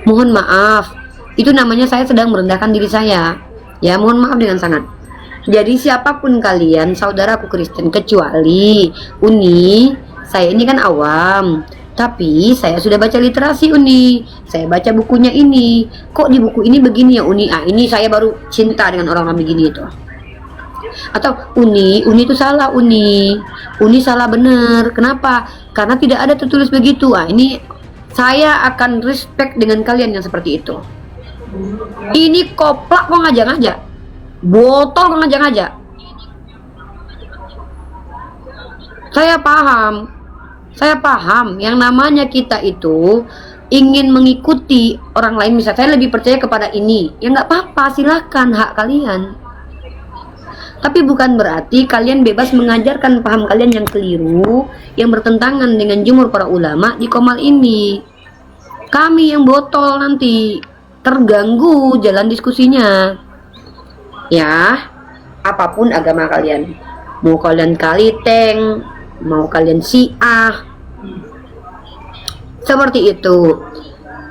Mohon maaf. Itu namanya saya sedang merendahkan diri saya. Ya, mohon maaf dengan sangat. Jadi siapapun kalian, saudaraku Kristen, kecuali Uni, saya ini kan awam. Tapi saya sudah baca literasi Uni. Saya baca bukunya ini. Kok di buku ini begini ya Uni? Ah, ini saya baru cinta dengan orang-orang begini itu. Atau Uni itu salah Uni salah bener. Kenapa? Karena tidak ada tertulis begitu. Ah, ini saya akan respect dengan kalian yang seperti itu. Ini koplak kok ngajak-ngajak, botol kok ngajak-ngajak. Saya paham yang namanya kita itu ingin mengikuti orang lain. Misalnya saya lebih percaya kepada ini, ya nggak apa-apa, silakan, hak kalian. Tapi bukan berarti kalian bebas mengajarkan paham kalian yang keliru, yang bertentangan dengan jumhur para ulama di Komal ini. Kami yang botol nanti terganggu jalan diskusinya. Ya, apapun agama kalian, mau kalian Kaliteng, mau kalian Syiah, seperti itu.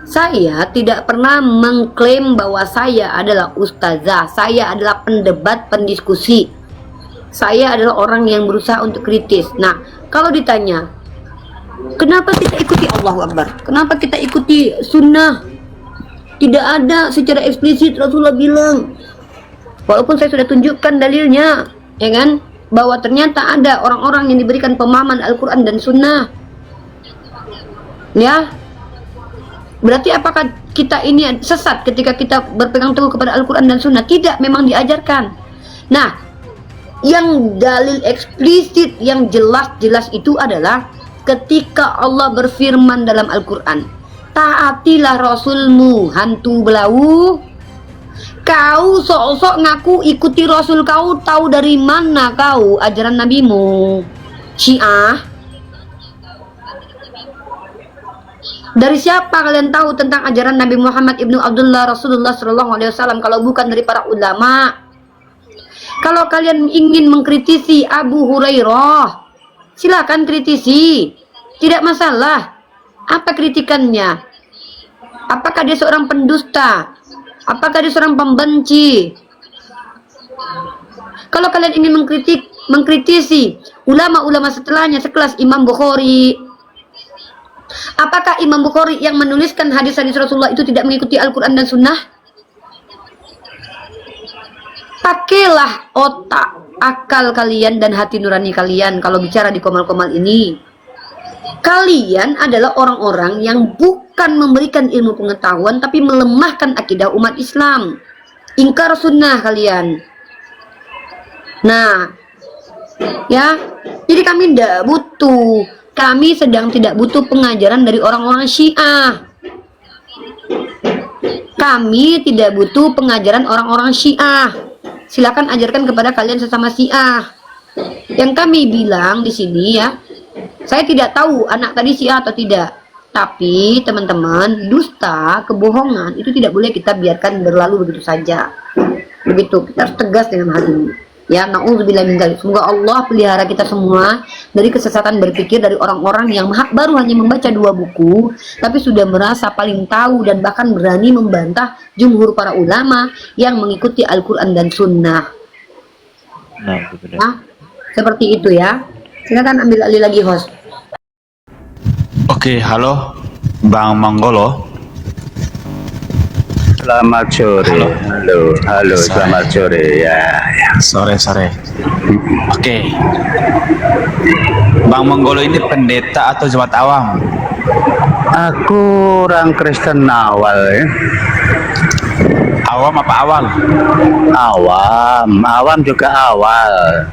Saya tidak pernah mengklaim bahwa saya adalah ustazah. Saya adalah pendebat, pendiskusi. Saya adalah orang yang berusaha untuk kritis. Nah, kalau ditanya kenapa kita ikuti Allahu Akbar, kenapa kita ikuti sunnah, tidak ada secara eksplisit Rasulullah bilang. Walaupun saya sudah tunjukkan dalilnya, ya kan, bahwa ternyata ada orang-orang yang diberikan pemahaman Al-Quran dan Sunnah. Ya, berarti apakah kita ini sesat ketika kita berpegang teguh kepada Al-Quran dan Sunnah? Tidak, memang diajarkan. Nah, yang dalil eksplisit yang jelas-jelas itu adalah ketika Allah berfirman dalam Al-Quran, taatilah Rasulmu, hantu belau. Kau sok-sok ngaku ikuti Rasul kau, tahu dari mana kau ajaran nabimu? Syiah. Dari siapa kalian tahu tentang ajaran Nabi Muhammad ibnu Abdullah Rasulullah Shallallahu Alaihi Wasallam kalau bukan dari para ulama? Kalau kalian ingin mengkritisi Abu Hurairah, silakan kritisi, tidak masalah. Apa kritikannya? Apakah dia seorang pendusta? Apakah dia seorang pembenci? Kalau kalian ingin mengkritisi ulama-ulama setelahnya sekelas Imam Bukhari, apakah Imam Bukhari yang menuliskan hadis-hadis Rasulullah itu tidak mengikuti Al-Quran dan Sunnah? Pakailah otak, akal kalian dan hati nurani kalian kalau bicara di komal-komal ini. Kalian adalah orang-orang yang bukan memberikan ilmu pengetahuan tapi melemahkan akidah umat Islam. Ingkar sunnah kalian. Nah, ya, jadi kami tidak butuh. Kami sedang tidak butuh pengajaran dari orang-orang Syiah. Kami tidak butuh pengajaran orang-orang Syiah. Silakan ajarkan kepada kalian sesama Syiah. Yang kami bilang di sini ya, saya tidak tahu anak tadi Syiah atau tidak. Tapi teman-teman, dusta, kebohongan itu tidak boleh kita biarkan berlalu begitu saja. Begitu, kita harus tegas dengan hal ini. Ya, na'udzubillah min dzalik. Semoga Allah pelihara kita semua dari kesesatan berpikir dari orang-orang yang baru hanya membaca 2 buku, tapi sudah merasa paling tahu dan bahkan berani membantah jumhur para ulama yang mengikuti Al-Quran dan Sunnah. Nah, seperti itu ya. Silakan ambil alih lagi host. Oke, halo Bang Manggolo. Selamat sore. Halo, selamat sore. Ya. Sore. Oke. Bang Manggolo ini pendeta atau jemaat awam? Aku orang Kristen awal ya. Awam apa awal? Awam juga awal.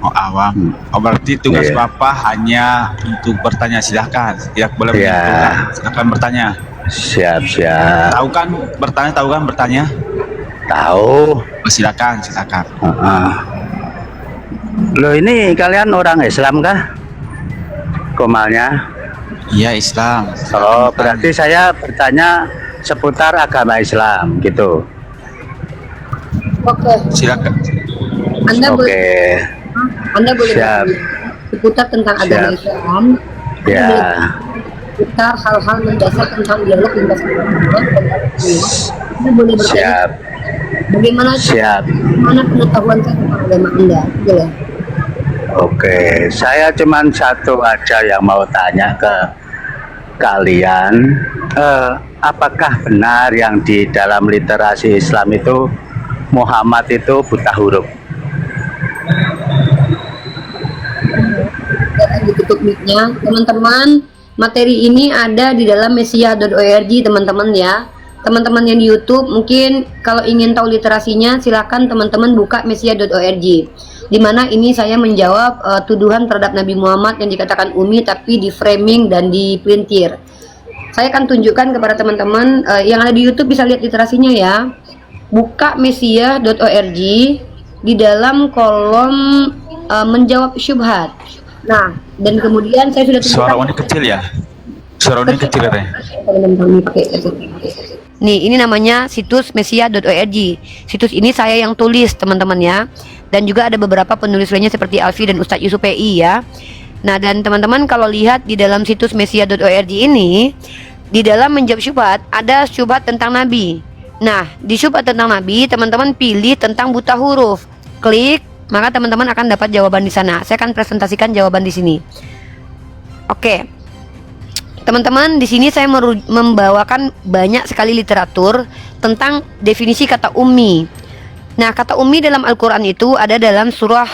Oh, awam. Oh, berarti tugas Iya. Bapak hanya untuk bertanya, silahkan. Tidak boleh Iya. menyimpulkan. Silahkan bertanya. Siap. Tahu kan bertanya? Tahu. Oh, silakan. Loh, ini kalian orang Islam kah? Komalnya? Iya, Islam. Oh, berarti saya bertanya seputar agama Islam gitu. Oke, Silakan. Anda boleh Siap. bertanya seputar tentang agama Siap. Islam. Ya. Seputar hal-hal mendasar tentang dialog lintas agama. Anda boleh bertanya Siap. bagaimana mana pengetahuan saya tentang agama Anda, boleh? Oke, saya cuman satu aja yang mau tanya ke kalian. Apakah benar yang di dalam literasi Islam itu Muhammad itu buta huruf? Ditutup mic-nya, teman-teman. Materi ini ada di dalam mesia.org, teman-teman ya. Teman-teman yang di YouTube mungkin kalau ingin tahu literasinya silakan teman-teman buka mesia.org. Di mana ini saya menjawab tuduhan terhadap Nabi Muhammad yang dikatakan Umi tapi di framing dan dipelintir. Saya akan tunjukkan kepada teman-teman yang ada di YouTube, bisa lihat literasinya ya. Buka mesia.org, di dalam kolom menjawab syubhat. Nah, dan kemudian saya sudah Suara Uni kecil ya? Suara Uni kecil katanya. Nih, ini namanya situs mesia.org. Situs ini saya yang tulis, teman-teman ya. Dan juga ada beberapa penulis lainnya seperti Alfi dan Ustadz Yusuf PI ya. Nah, dan teman-teman kalau lihat di dalam situs mesia.org ini, di dalam menjawab syubhat ada syubhat tentang Nabi. Nah, di syubhat tentang Nabi, teman-teman pilih tentang buta huruf. Klik, maka teman-teman akan dapat jawaban di sana. Saya akan presentasikan jawaban di sini. Oke. Teman-teman, di sini saya membawakan banyak sekali literatur tentang definisi kata ummi. Nah, kata ummi dalam Al-Quran itu ada dalam surah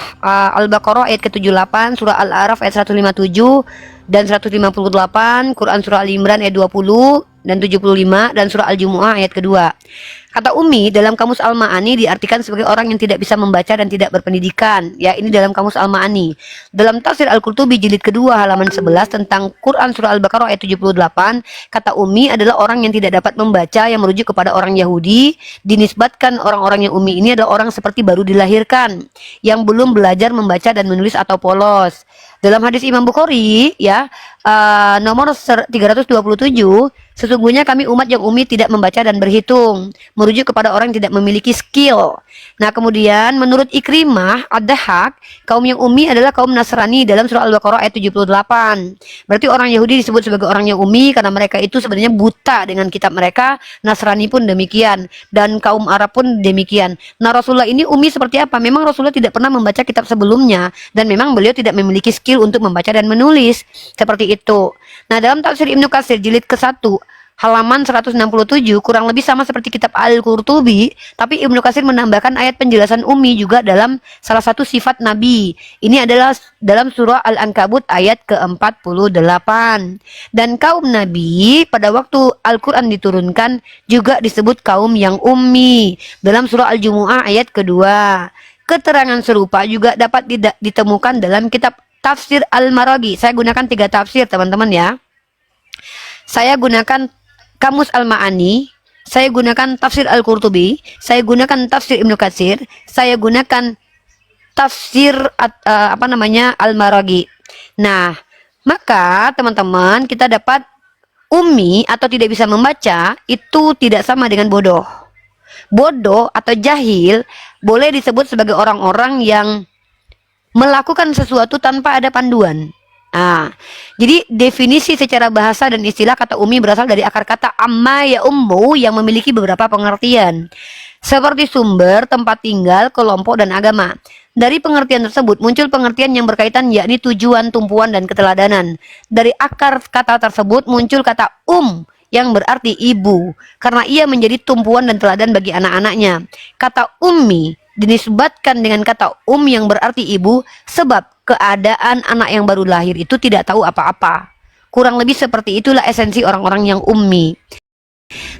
Al-Baqarah ayat ke-78, surah Al-A'raf ayat 157 dan 158, Quran surah Al-Imran ayat 20 dan 75, dan surah Al-Jumu'ah ayat kedua. Kata ummi dalam kamus Al-Ma'ani diartikan sebagai orang yang tidak bisa membaca dan tidak berpendidikan. Ya, ini dalam kamus Al-Ma'ani. Dalam tafsir Al-Qurtubi jilid kedua halaman 11 tentang Quran surah Al-Baqarah ayat 78, kata ummi adalah orang yang tidak dapat membaca yang merujuk kepada orang Yahudi. Dinisbatkan orang-orang yang ummi ini adalah orang seperti baru dilahirkan, yang belum belajar membaca dan menulis atau polos. Dalam hadis Imam Bukhari ya, nomor 327, sesungguhnya kami umat yang ummi tidak membaca dan berhitung, merujuk kepada orang yang tidak memiliki skill. Nah, kemudian menurut Ikrimah Ad-Dahhak, kaum yang ummi adalah kaum Nasrani dalam surah Al-Baqarah ayat 78. Berarti orang Yahudi disebut sebagai orang yang ummi karena mereka itu sebenarnya buta dengan kitab mereka. Nasrani pun demikian, dan kaum Arab pun demikian. Nah, Rasulullah ini ummi seperti apa? Memang Rasulullah tidak pernah membaca kitab sebelumnya, dan memang beliau tidak memiliki skill untuk membaca dan menulis seperti itu. Nah, dalam tafsir Ibnu Katsir jilid ke-1 halaman 167 kurang lebih sama seperti kitab Al-Qurtubi, tapi Ibnu Katsir menambahkan ayat penjelasan ummi juga dalam salah satu sifat Nabi. Ini adalah dalam surah Al-Ankabut ayat ke-48. Dan kaum Nabi pada waktu Al-Quran diturunkan juga disebut kaum yang ummi dalam surah Al-Jumu'ah ayat kedua. Keterangan serupa juga dapat ditemukan dalam kitab Tafsir Al-Maraghi. Saya gunakan 3 tafsir, teman-teman ya. Saya gunakan Kamus Al-Ma'ani, saya gunakan Tafsir Al-Qurtubi, saya gunakan Tafsir Ibnu Katsir, saya gunakan Tafsir Al-Maraghi. Nah, maka teman-teman kita dapat ummi atau tidak bisa membaca itu tidak sama dengan bodoh. Bodoh atau jahil boleh disebut sebagai orang-orang yang melakukan sesuatu tanpa ada panduan. Nah, jadi definisi secara bahasa dan istilah kata ummi berasal dari akar kata amma ya ummu yang memiliki beberapa pengertian, seperti sumber, tempat tinggal, kelompok, dan agama. Dari pengertian tersebut muncul pengertian yang berkaitan, yakni tujuan, tumpuan, dan keteladanan. Dari akar kata tersebut muncul kata yang berarti ibu, karena ia menjadi tumpuan dan teladan bagi anak-anaknya. Kata ummi dinisbatkan dengan kata yang berarti ibu, sebab keadaan anak yang baru lahir itu tidak tahu apa-apa. Kurang lebih seperti itulah esensi orang-orang yang ummi.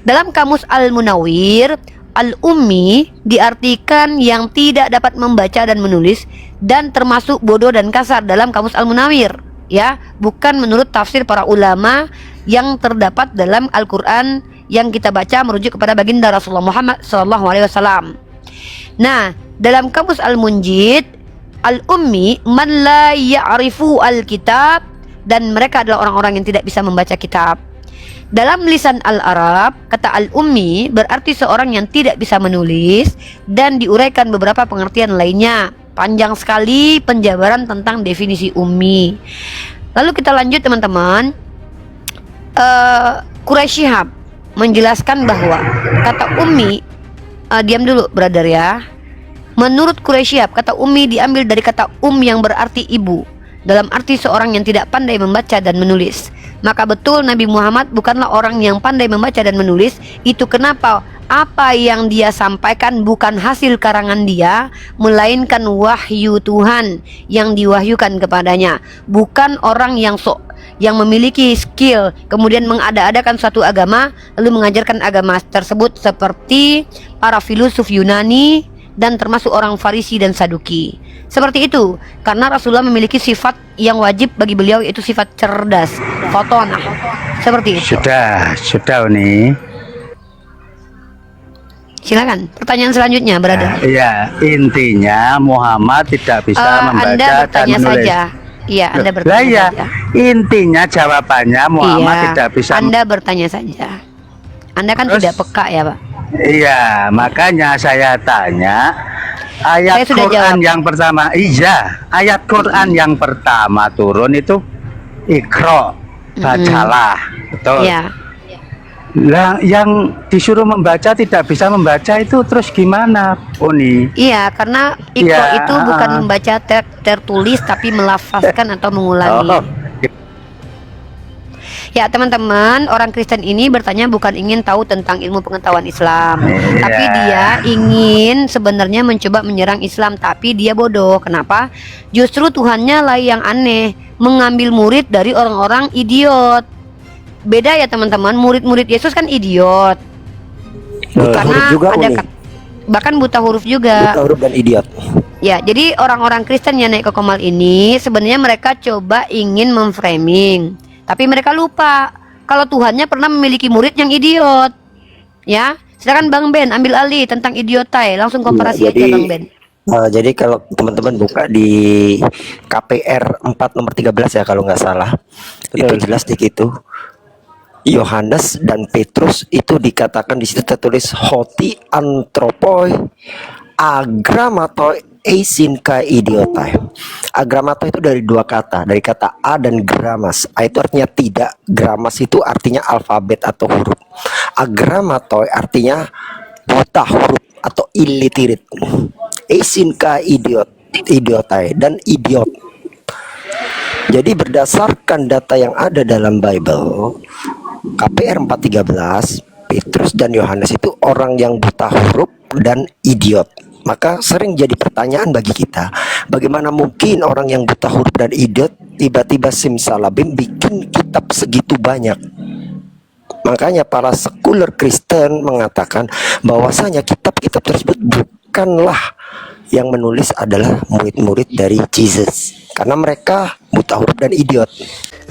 Dalam kamus Al-Munawwir, Al-ummi diartikan yang tidak dapat membaca dan menulis dan termasuk bodoh dan kasar dalam kamus Al-Munawir, ya, bukan menurut tafsir para ulama yang terdapat dalam Al-Qur'an yang kita baca merujuk kepada baginda Rasulullah Muhammad SAW. Nah, dalam kamus Al-Munjid, al-ummi man la ya'rifu al-kitab, dan mereka adalah orang-orang yang tidak bisa membaca kitab. Dalam lisan Al-Arab, kata al-ummi berarti seorang yang tidak bisa menulis, dan diuraikan beberapa pengertian lainnya. Panjang sekali penjabaran tentang definisi ummi. Lalu kita lanjut teman-teman. Quraisy Shihab menjelaskan bahwa kata ummi, diam dulu brother ya. Menurut Quraisy Shihab, kata ummi diambil dari kata yang berarti ibu, dalam arti seorang yang tidak pandai membaca dan menulis. Maka betul Nabi Muhammad bukanlah orang yang pandai membaca dan menulis. Itu kenapa apa yang dia sampaikan bukan hasil karangan dia, melainkan wahyu Tuhan yang diwahyukan kepadanya. Bukan orang yang memiliki skill kemudian mengada-adakan suatu agama lalu mengajarkan agama tersebut seperti para filosof Yunani dan termasuk orang Farisi dan Saduki. Seperti itu, karena Rasulullah memiliki sifat yang wajib bagi beliau, yaitu sifat cerdas, fotonah. Seperti itu. Sudah nih. Silakan, pertanyaan selanjutnya, brother. Iya, intinya Muhammad tidak bisa membaca Anda bertanya dan menulis. saja. Iya, Anda Lah bertanya ya, saja. intinya jawabannya Muhammad Iya, tidak bisa. Anda bertanya saja. Anda kan tidak peka ya, Pak. Iya, makanya saya tanya ayat Saya sudah Quran jawab. yang pertama. Iya, ayat Quran yang pertama turun itu Iqra, bacalah. Betul. Iya. Lah yang disuruh membaca tidak bisa membaca itu terus gimana, Uni? Iya, karena Iqra Iya, itu bukan membaca tertulis tapi melafazkan atau mengulangi. Oh. Ya teman-teman, orang Kristen ini bertanya bukan ingin tahu tentang ilmu pengetahuan Islam, tapi dia ingin sebenarnya mencoba menyerang Islam, tapi dia bodoh. Kenapa? Justru Tuhannya lah yang aneh, mengambil murid dari orang-orang idiot. Beda ya teman-teman, murid-murid Yesus kan idiot. Karena juga, ada Uni. bahkan buta huruf juga. Buta huruf dan idiot. Ya, jadi orang-orang Kristen yang naik ke Komal ini sebenarnya mereka coba ingin memframing, tapi mereka lupa kalau Tuhannya pernah memiliki murid yang idiot. Ya, silakan Bang Ben ambil alih tentang idiotai, langsung komparasi Ya, aja Bang Ben. Jadi kalau teman-teman buka di KPR 4 nomor 13 ya kalau nggak salah, itu jelas di situ. Yohanes dan Petrus itu dikatakan di situ tertulis hoti antropoi agramatoi eisinkai idiotai. Agramato itu dari dua kata, dari kata a dan gramas. A itu artinya tidak, gramas itu artinya alfabet atau huruf. Agramatoi artinya buta huruf atau illiterate. Eisinkai idiotai dan idiot. Jadi berdasarkan data yang ada dalam Bible, KPR 4:13, Petrus dan Yohanes itu orang yang buta huruf dan idiot. Maka sering jadi pertanyaan bagi kita, bagaimana mungkin orang yang buta huruf dan idiot tiba-tiba simsalabim bikin kitab segitu banyak. Makanya para sekuler Kristen mengatakan bahwasanya kitab-kitab tersebut bukanlah yang menulis adalah murid-murid dari Jesus, karena mereka buta huruf dan idiot.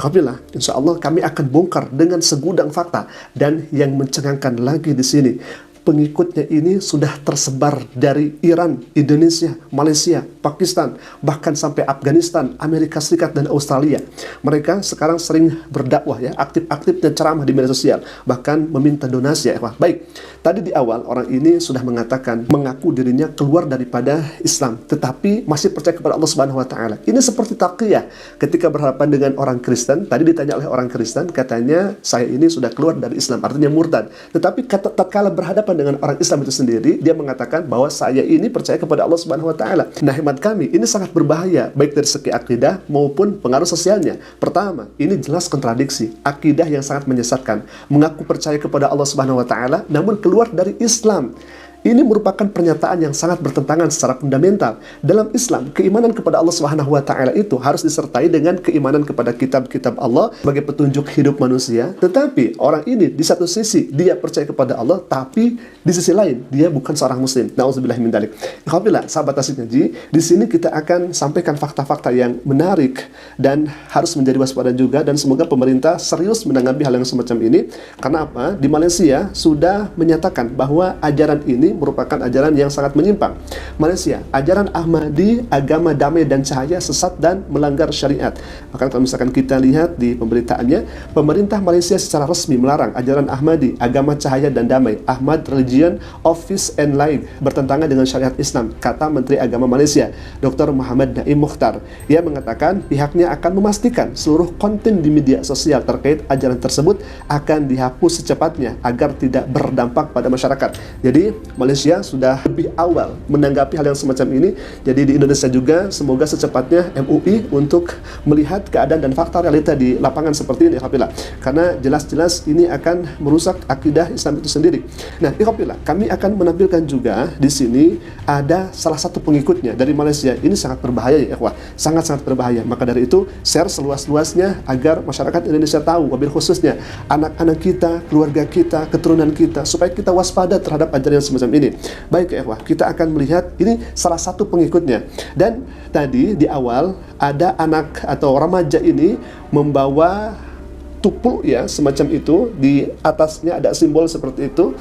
Alhamdulillah, insya Allah kami akan bongkar dengan segudang fakta. Dan yang mencengangkan lagi di sini, pengikutnya ini sudah tersebar dari Iran, Indonesia, Malaysia, Pakistan, bahkan sampai Afghanistan, Amerika Serikat, dan Australia. Mereka sekarang sering berdakwah ya, aktif-aktif dan ceramah di media sosial, bahkan meminta donasi ya. Baik, tadi di awal orang ini sudah mengatakan, mengaku dirinya keluar daripada Islam, tetapi masih percaya kepada Allah Subhanahu Wa Taala. Ini seperti taqiyah ketika berhadapan dengan orang Kristen. Tadi ditanya oleh orang Kristen, katanya saya ini sudah keluar dari Islam, artinya murtad. Tetapi tatkala berhadapan dengan orang Islam itu sendiri, dia mengatakan bahwa saya ini percaya kepada Allah Subhanahu Wa Taala. Nah, hemat kami, ini sangat berbahaya baik dari segi akidah maupun pengaruh sosialnya. Pertama, ini jelas kontradiksi, akidah yang sangat menyesatkan, mengaku percaya kepada Allah Subhanahu Wa Taala namun keluar dari Islam. Ini merupakan pernyataan yang sangat bertentangan secara fundamental. Dalam Islam, keimanan kepada Allah Subhanahu wa taala itu harus disertai dengan keimanan kepada kitab-kitab Allah sebagai petunjuk hidup manusia. Tetapi orang ini di satu sisi dia percaya kepada Allah, tapi di sisi lain dia bukan seorang muslim. Nauzubillah min dzalik. Alhamdulillah, sahabat Tasik Ngaji, di sini kita akan sampaikan fakta-fakta yang menarik dan harus menjadi waspada juga, dan semoga pemerintah serius menanggapi hal yang semacam ini. Karena apa? Di Malaysia sudah menyatakan bahwa ajaran ini merupakan ajaran yang sangat menyimpang. Malaysia, ajaran Ahmadi, agama damai dan cahaya, sesat dan melanggar syariat. Maka kalau misalkan kita lihat di pemberitaannya, pemerintah Malaysia secara resmi melarang ajaran Ahmadi, agama cahaya dan damai, Ahmad Religion of Peace and Light, bertentangan dengan syariat Islam, kata Menteri Agama Malaysia, Dr. Muhammad Naim Mukhtar. Ia mengatakan pihaknya akan memastikan seluruh konten di media sosial terkait ajaran tersebut akan dihapus secepatnya agar tidak berdampak pada masyarakat. Jadi Malaysia sudah lebih awal menanggapi hal yang semacam ini. Jadi di Indonesia juga semoga secepatnya MUI untuk melihat keadaan dan fakta realita di lapangan seperti ini, alhamdulillah. Karena jelas-jelas ini akan merusak akidah Islam itu sendiri. Nah, alhamdulillah, kami akan menampilkan juga di sini ada salah satu pengikutnya dari Malaysia. Ini sangat berbahaya ya, ikhwah. Sangat-sangat berbahaya. Maka dari itu, share seluas-luasnya agar masyarakat Indonesia tahu, wabil khususnya anak-anak kita, keluarga kita, keturunan kita, supaya kita waspada terhadap ajaran yang semacam ini. Baik ya, ikhwah, kita akan melihat ini salah satu pengikutnya. Dan tadi di awal ada anak atau remaja ini membawa tupul ya, semacam itu, di atasnya ada simbol seperti itu.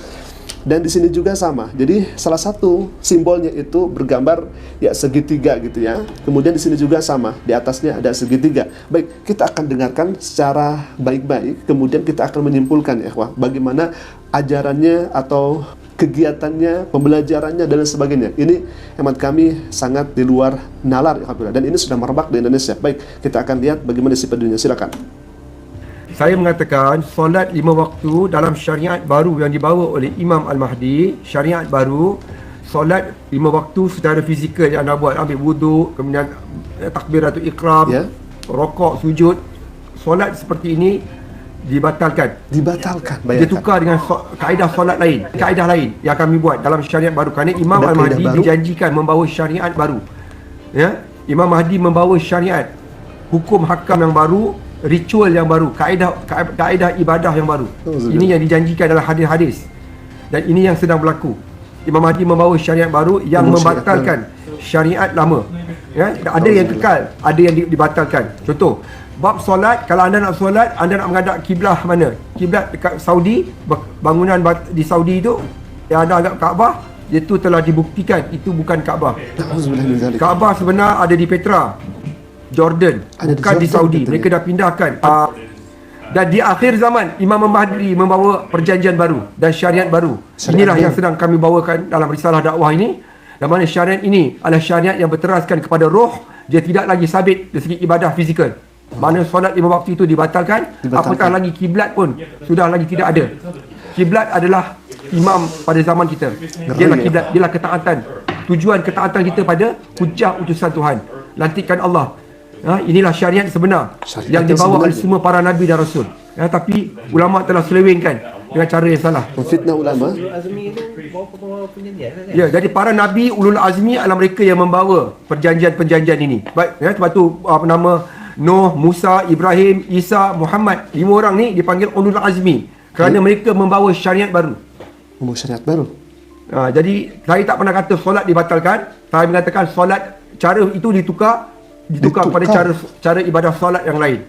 Dan di sini juga sama. Jadi salah satu simbolnya itu bergambar ya segitiga gitu ya. Kemudian di sini juga sama, di atasnya ada segitiga. Baik, kita akan dengarkan secara baik-baik. Kemudian kita akan menyimpulkan ya, wah, bagaimana ajarannya atau kegiatannya, pembelajarannya dan lain sebagainya. Ini hemat kami sangat di luar nalar ya, dan ini sudah merebak di Indonesia. Baik, kita akan lihat bagaimana disiplin. Silakan. Saya mengatakan solat 5 waktu dalam syariat baru yang dibawa oleh Imam Al-Mahdi, syariat baru, solat 5 waktu secara fizikal yang anda buat, ambil wuduk, kemudian takbiratul ikram, rokok, sujud, solat seperti ini dibatalkan. Dibatalkan, bayangkan. Dia tukar dengan kaedah solat lain, kaedah lain yang kami buat dalam syariat baru. Kerana Imam Al-Mahdi dijanjikan membawa syariat baru. Ya, Imam Mahdi membawa syariat, hukum hakam yang baru, ritual yang baru, kaedah ibadah yang baru. Ini yang dijanjikan dalam hadis-hadis. Dan ini yang sedang berlaku. Imam Mahdi membawa syariat baru yang membatalkan syariat lama. Ya, ada yang kekal, ada yang dibatalkan. Contoh, bab solat, kalau anda nak solat, anda nak menghadap kiblah mana? Kiblat dekat Saudi, bangunan di Saudi itu yang anda anggap Kaabah, itu telah dibuktikan itu bukan Kaabah. Kaabah sebenar ada di Petra, Jordan, bukan di Saudi. Mereka dah pindahkan. Dan di akhir zaman Imam Mahdi membawa perjanjian baru dan syariat baru. Inilah yang sedang kami bawakan dalam risalah dakwah ini. Dan mana syariat ini adalah syariat yang berteraskan kepada roh. Dia tidak lagi sabit dari segi ibadah fizikal. Mana solat 5 waktu itu dibatalkan. Apatah lagi kiblat pun sudah lagi tidak ada. Kiblat adalah imam pada zaman kita. Dialah kiblat, dialah ketaatan. Tujuan ketaatan kita pada hujah utusan Tuhan, lantikan Allah. Inilah syariat sebenar yang dibawa oleh semua para nabi dan rasul. Tapi ulama telah selewengkan dengan cara yang salah. Fitnah ulama. Ya, jadi para nabi ulul azmi adalah mereka yang membawa perjanjian-perjanjian ini. Baik, sebab tu nama Nuh, Musa, Ibrahim, Isa, Muhammad, 5 orang ni dipanggil ulul azmi kerana mereka membawa syariat baru. Membawa syariat baru. Jadi saya tak pernah kata solat dibatalkan. Saya mengatakan solat cara itu ditukar kepada cara ibadah solat yang lain.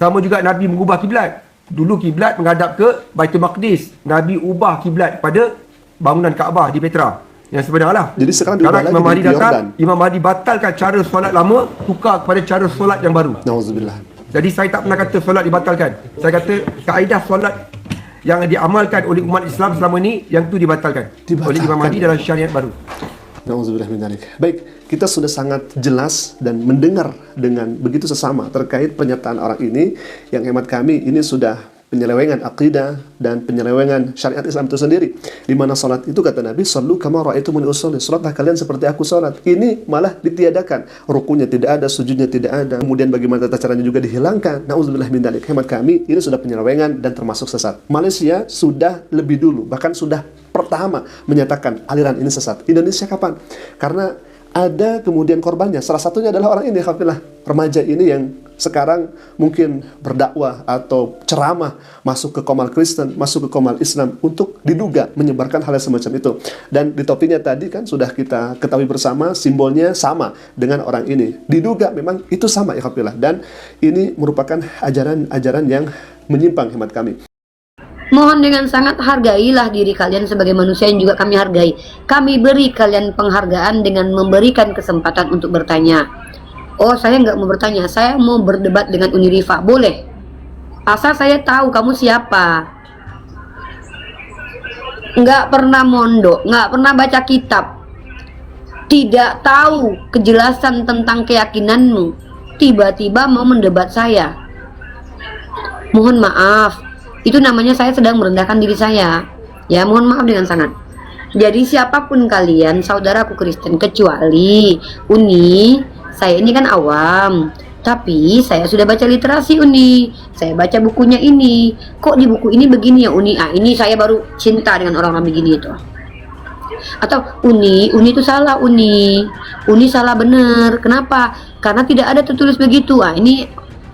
Sama juga Nabi mengubah kiblat. Dulu kiblat menghadap ke Baitul Maqdis. Nabi ubah kiblat pada bangunan Kaabah di Petra. Yang sebenarlah. Jadi sekarang diubah lagi Imam Mahdi di datang, Jordan. Imam Mahdi batalkan cara solat lama, tukar kepada cara solat yang baru. Nauzubillah. Jadi saya tak pernah kata solat dibatalkan. Saya kata kaedah solat yang diamalkan oleh umat Islam selama ini, yang tu dibatalkan oleh Imam Mahdi dalam syariat baru. Nauzubillah min dzalik. Baik, kita sudah sangat jelas dan mendengar dengan begitu sesama terkait pernyataan orang ini yang hemat kami ini sudah penyelewengan akidah dan penyelewengan syariat Islam itu sendiri. Di mana salat itu kata Nabi, "Shallu kama ra'aitumuni usolli." Salatlah kalian seperti aku salat. Ini malah ditiadakan. Rukunya tidak ada, sujudnya tidak ada. Kemudian bagaimana tata caranya juga dihilangkan. Nauzubillah min dzalik. Hemat kami, ini sudah penyelewengan dan termasuk sesat. Malaysia sudah lebih dulu, bahkan sudah pertama menyatakan aliran ini sesat. Indonesia kapan? Karena ada kemudian korbannya. Salah satunya adalah orang ini, alhamdulillah, remaja ini yang sekarang mungkin berdakwah atau ceramah masuk ke Komal Kristen, masuk ke Komal Islam untuk diduga menyebarkan hal yang semacam itu. Dan di topinya tadi kan sudah kita ketahui bersama, simbolnya sama dengan orang ini. Diduga memang itu sama, ya alhamdulillah. Dan ini merupakan ajaran-ajaran yang menyimpang hemat kami. Mohon dengan sangat hargailah diri kalian sebagai manusia yang juga kami hargai. Kami beri kalian penghargaan dengan memberikan kesempatan untuk bertanya. Oh, saya nggak mau bertanya, saya mau berdebat dengan Unirifa. Boleh, asal saya tahu kamu siapa. Nggak pernah mondok, nggak pernah baca kitab, tidak tahu kejelasan tentang keyakinanmu, tiba-tiba mau mendebat saya. Mohon maaf, itu namanya saya sedang merendahkan diri saya. Ya, mohon maaf dengan sangat. Jadi siapapun kalian, saudaraku Kristen, kecuali Uni, saya ini kan awam, tapi saya sudah baca literasi Uni, saya baca bukunya ini. Kok di buku ini begini ya Uni? Ah, ini saya baru cinta dengan orang-orang begini itu. Atau Uni itu salah Uni salah bener. Kenapa? Karena tidak ada tertulis begitu. Ah, ini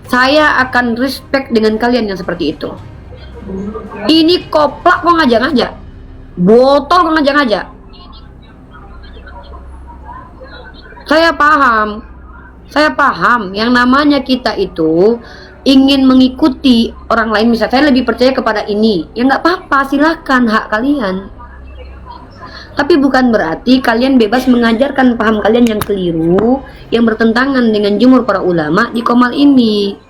saya akan respect dengan kalian yang seperti itu. Ini koplak kok ngajak-ngajak, botol kok ngajak-ngajak. Saya paham yang namanya kita itu ingin mengikuti orang lain. Misalnya saya lebih percaya kepada ini, ya nggak apa-apa, silakan, hak kalian. Tapi bukan berarti kalian bebas mengajarkan paham kalian yang keliru, yang bertentangan dengan jumhur para ulama di Komal ini.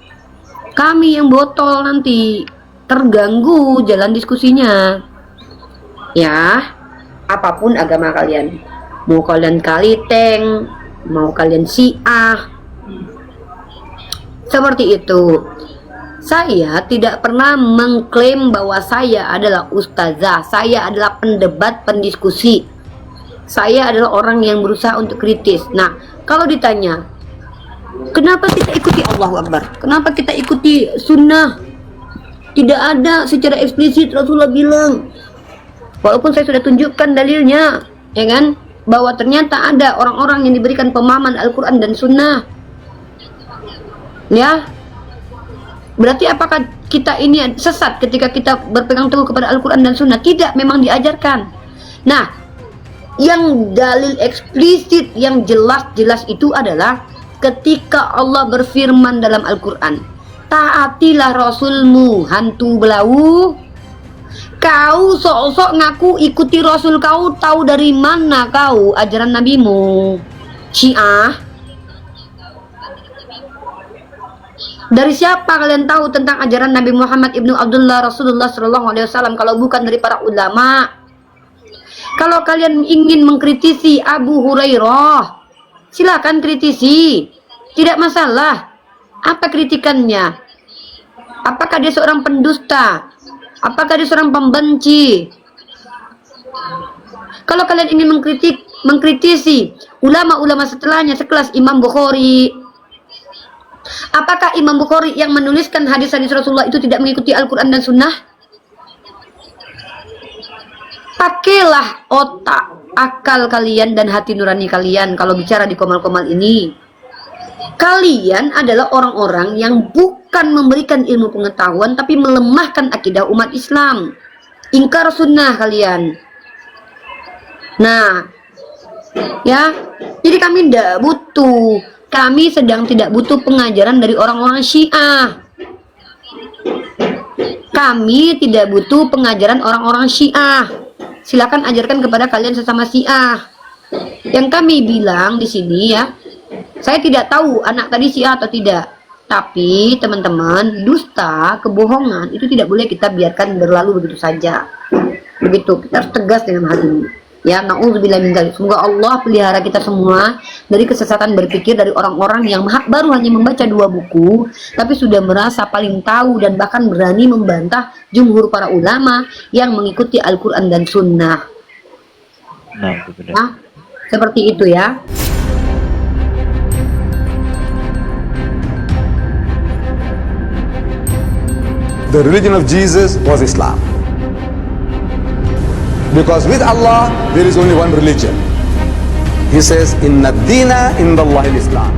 Kami yang botol nanti terganggu jalan diskusinya. Ya, apapun agama kalian, mau kalian Kaliteng, mau kalian Syiah, seperti itu. Saya tidak pernah mengklaim bahwa saya adalah ustazah. Saya adalah pendebat, pendiskusi. Saya adalah orang yang berusaha untuk kritis. Nah, kalau ditanya, kenapa kita ikuti Allahu Akbar? Kenapa kita ikuti sunnah? Tidak ada secara eksplisit Rasulullah bilang. Walaupun saya sudah tunjukkan dalilnya, ya kan? Bahwa ternyata ada orang-orang yang diberikan pemahaman Al-Quran dan sunnah. Ya, berarti apakah kita ini sesat ketika kita berpegang teguh kepada Al-Quran dan Sunnah? Tidak, memang diajarkan. Nah, yang dalil eksplisit yang jelas-jelas itu adalah ketika Allah berfirman dalam Al-Quran, taatilah Rasulmu, hantu belau. Kau sok-sok ngaku ikuti Rasul kau, tahu dari mana kau ajaran nabimu? Syiah. Dari siapa kalian tahu tentang ajaran Nabi Muhammad ibnu Abdullah Rasulullah SAW kalau bukan dari para ulama? Kalau kalian ingin mengkritisi Abu Hurairah, silakan kritisi, tidak masalah. Apa kritikannya? Apakah dia seorang pendusta? Apakah dia seorang pembenci? Kalau kalian ingin mengkritisi ulama-ulama setelahnya sekelas Imam Bukhari, apakah Imam Bukhari yang menuliskan hadis-hadis Rasulullah itu tidak mengikuti Al-Quran dan Sunnah? Pakailah otak, akal kalian dan hati nurani kalian kalau bicara di komal-komal ini. Kalian adalah orang-orang yang bukan memberikan ilmu pengetahuan tapi melemahkan akidah umat Islam. Ingkar sunnah kalian. Nah, ya, jadi kami tidak butuh. Kami sedang tidak butuh pengajaran dari orang-orang Syiah. Kami tidak butuh pengajaran orang-orang Syiah. Silakan ajarkan kepada kalian sesama Syiah. Yang kami bilang di sini ya, saya tidak tahu anak tadi Syiah atau tidak. Tapi teman-teman, dusta, kebohongan itu tidak boleh kita biarkan berlalu begitu saja. Begitu, kita harus tegas dengan hal ini. Ya, na'udzubillah min dzalik. Semoga Allah pelihara kita semua dari kesesatan berpikir dari orang-orang yang baru hanya membaca 2 buku, tapi sudah merasa paling tahu dan bahkan berani membantah jumhur para ulama yang mengikuti Al-Quran dan Sunnah. Nah, itu benar. Nah, seperti itu ya. The religion of Jesus was Islam. Because with Allah, there is only one religion. He says, Inna dina indallahi al-Islam.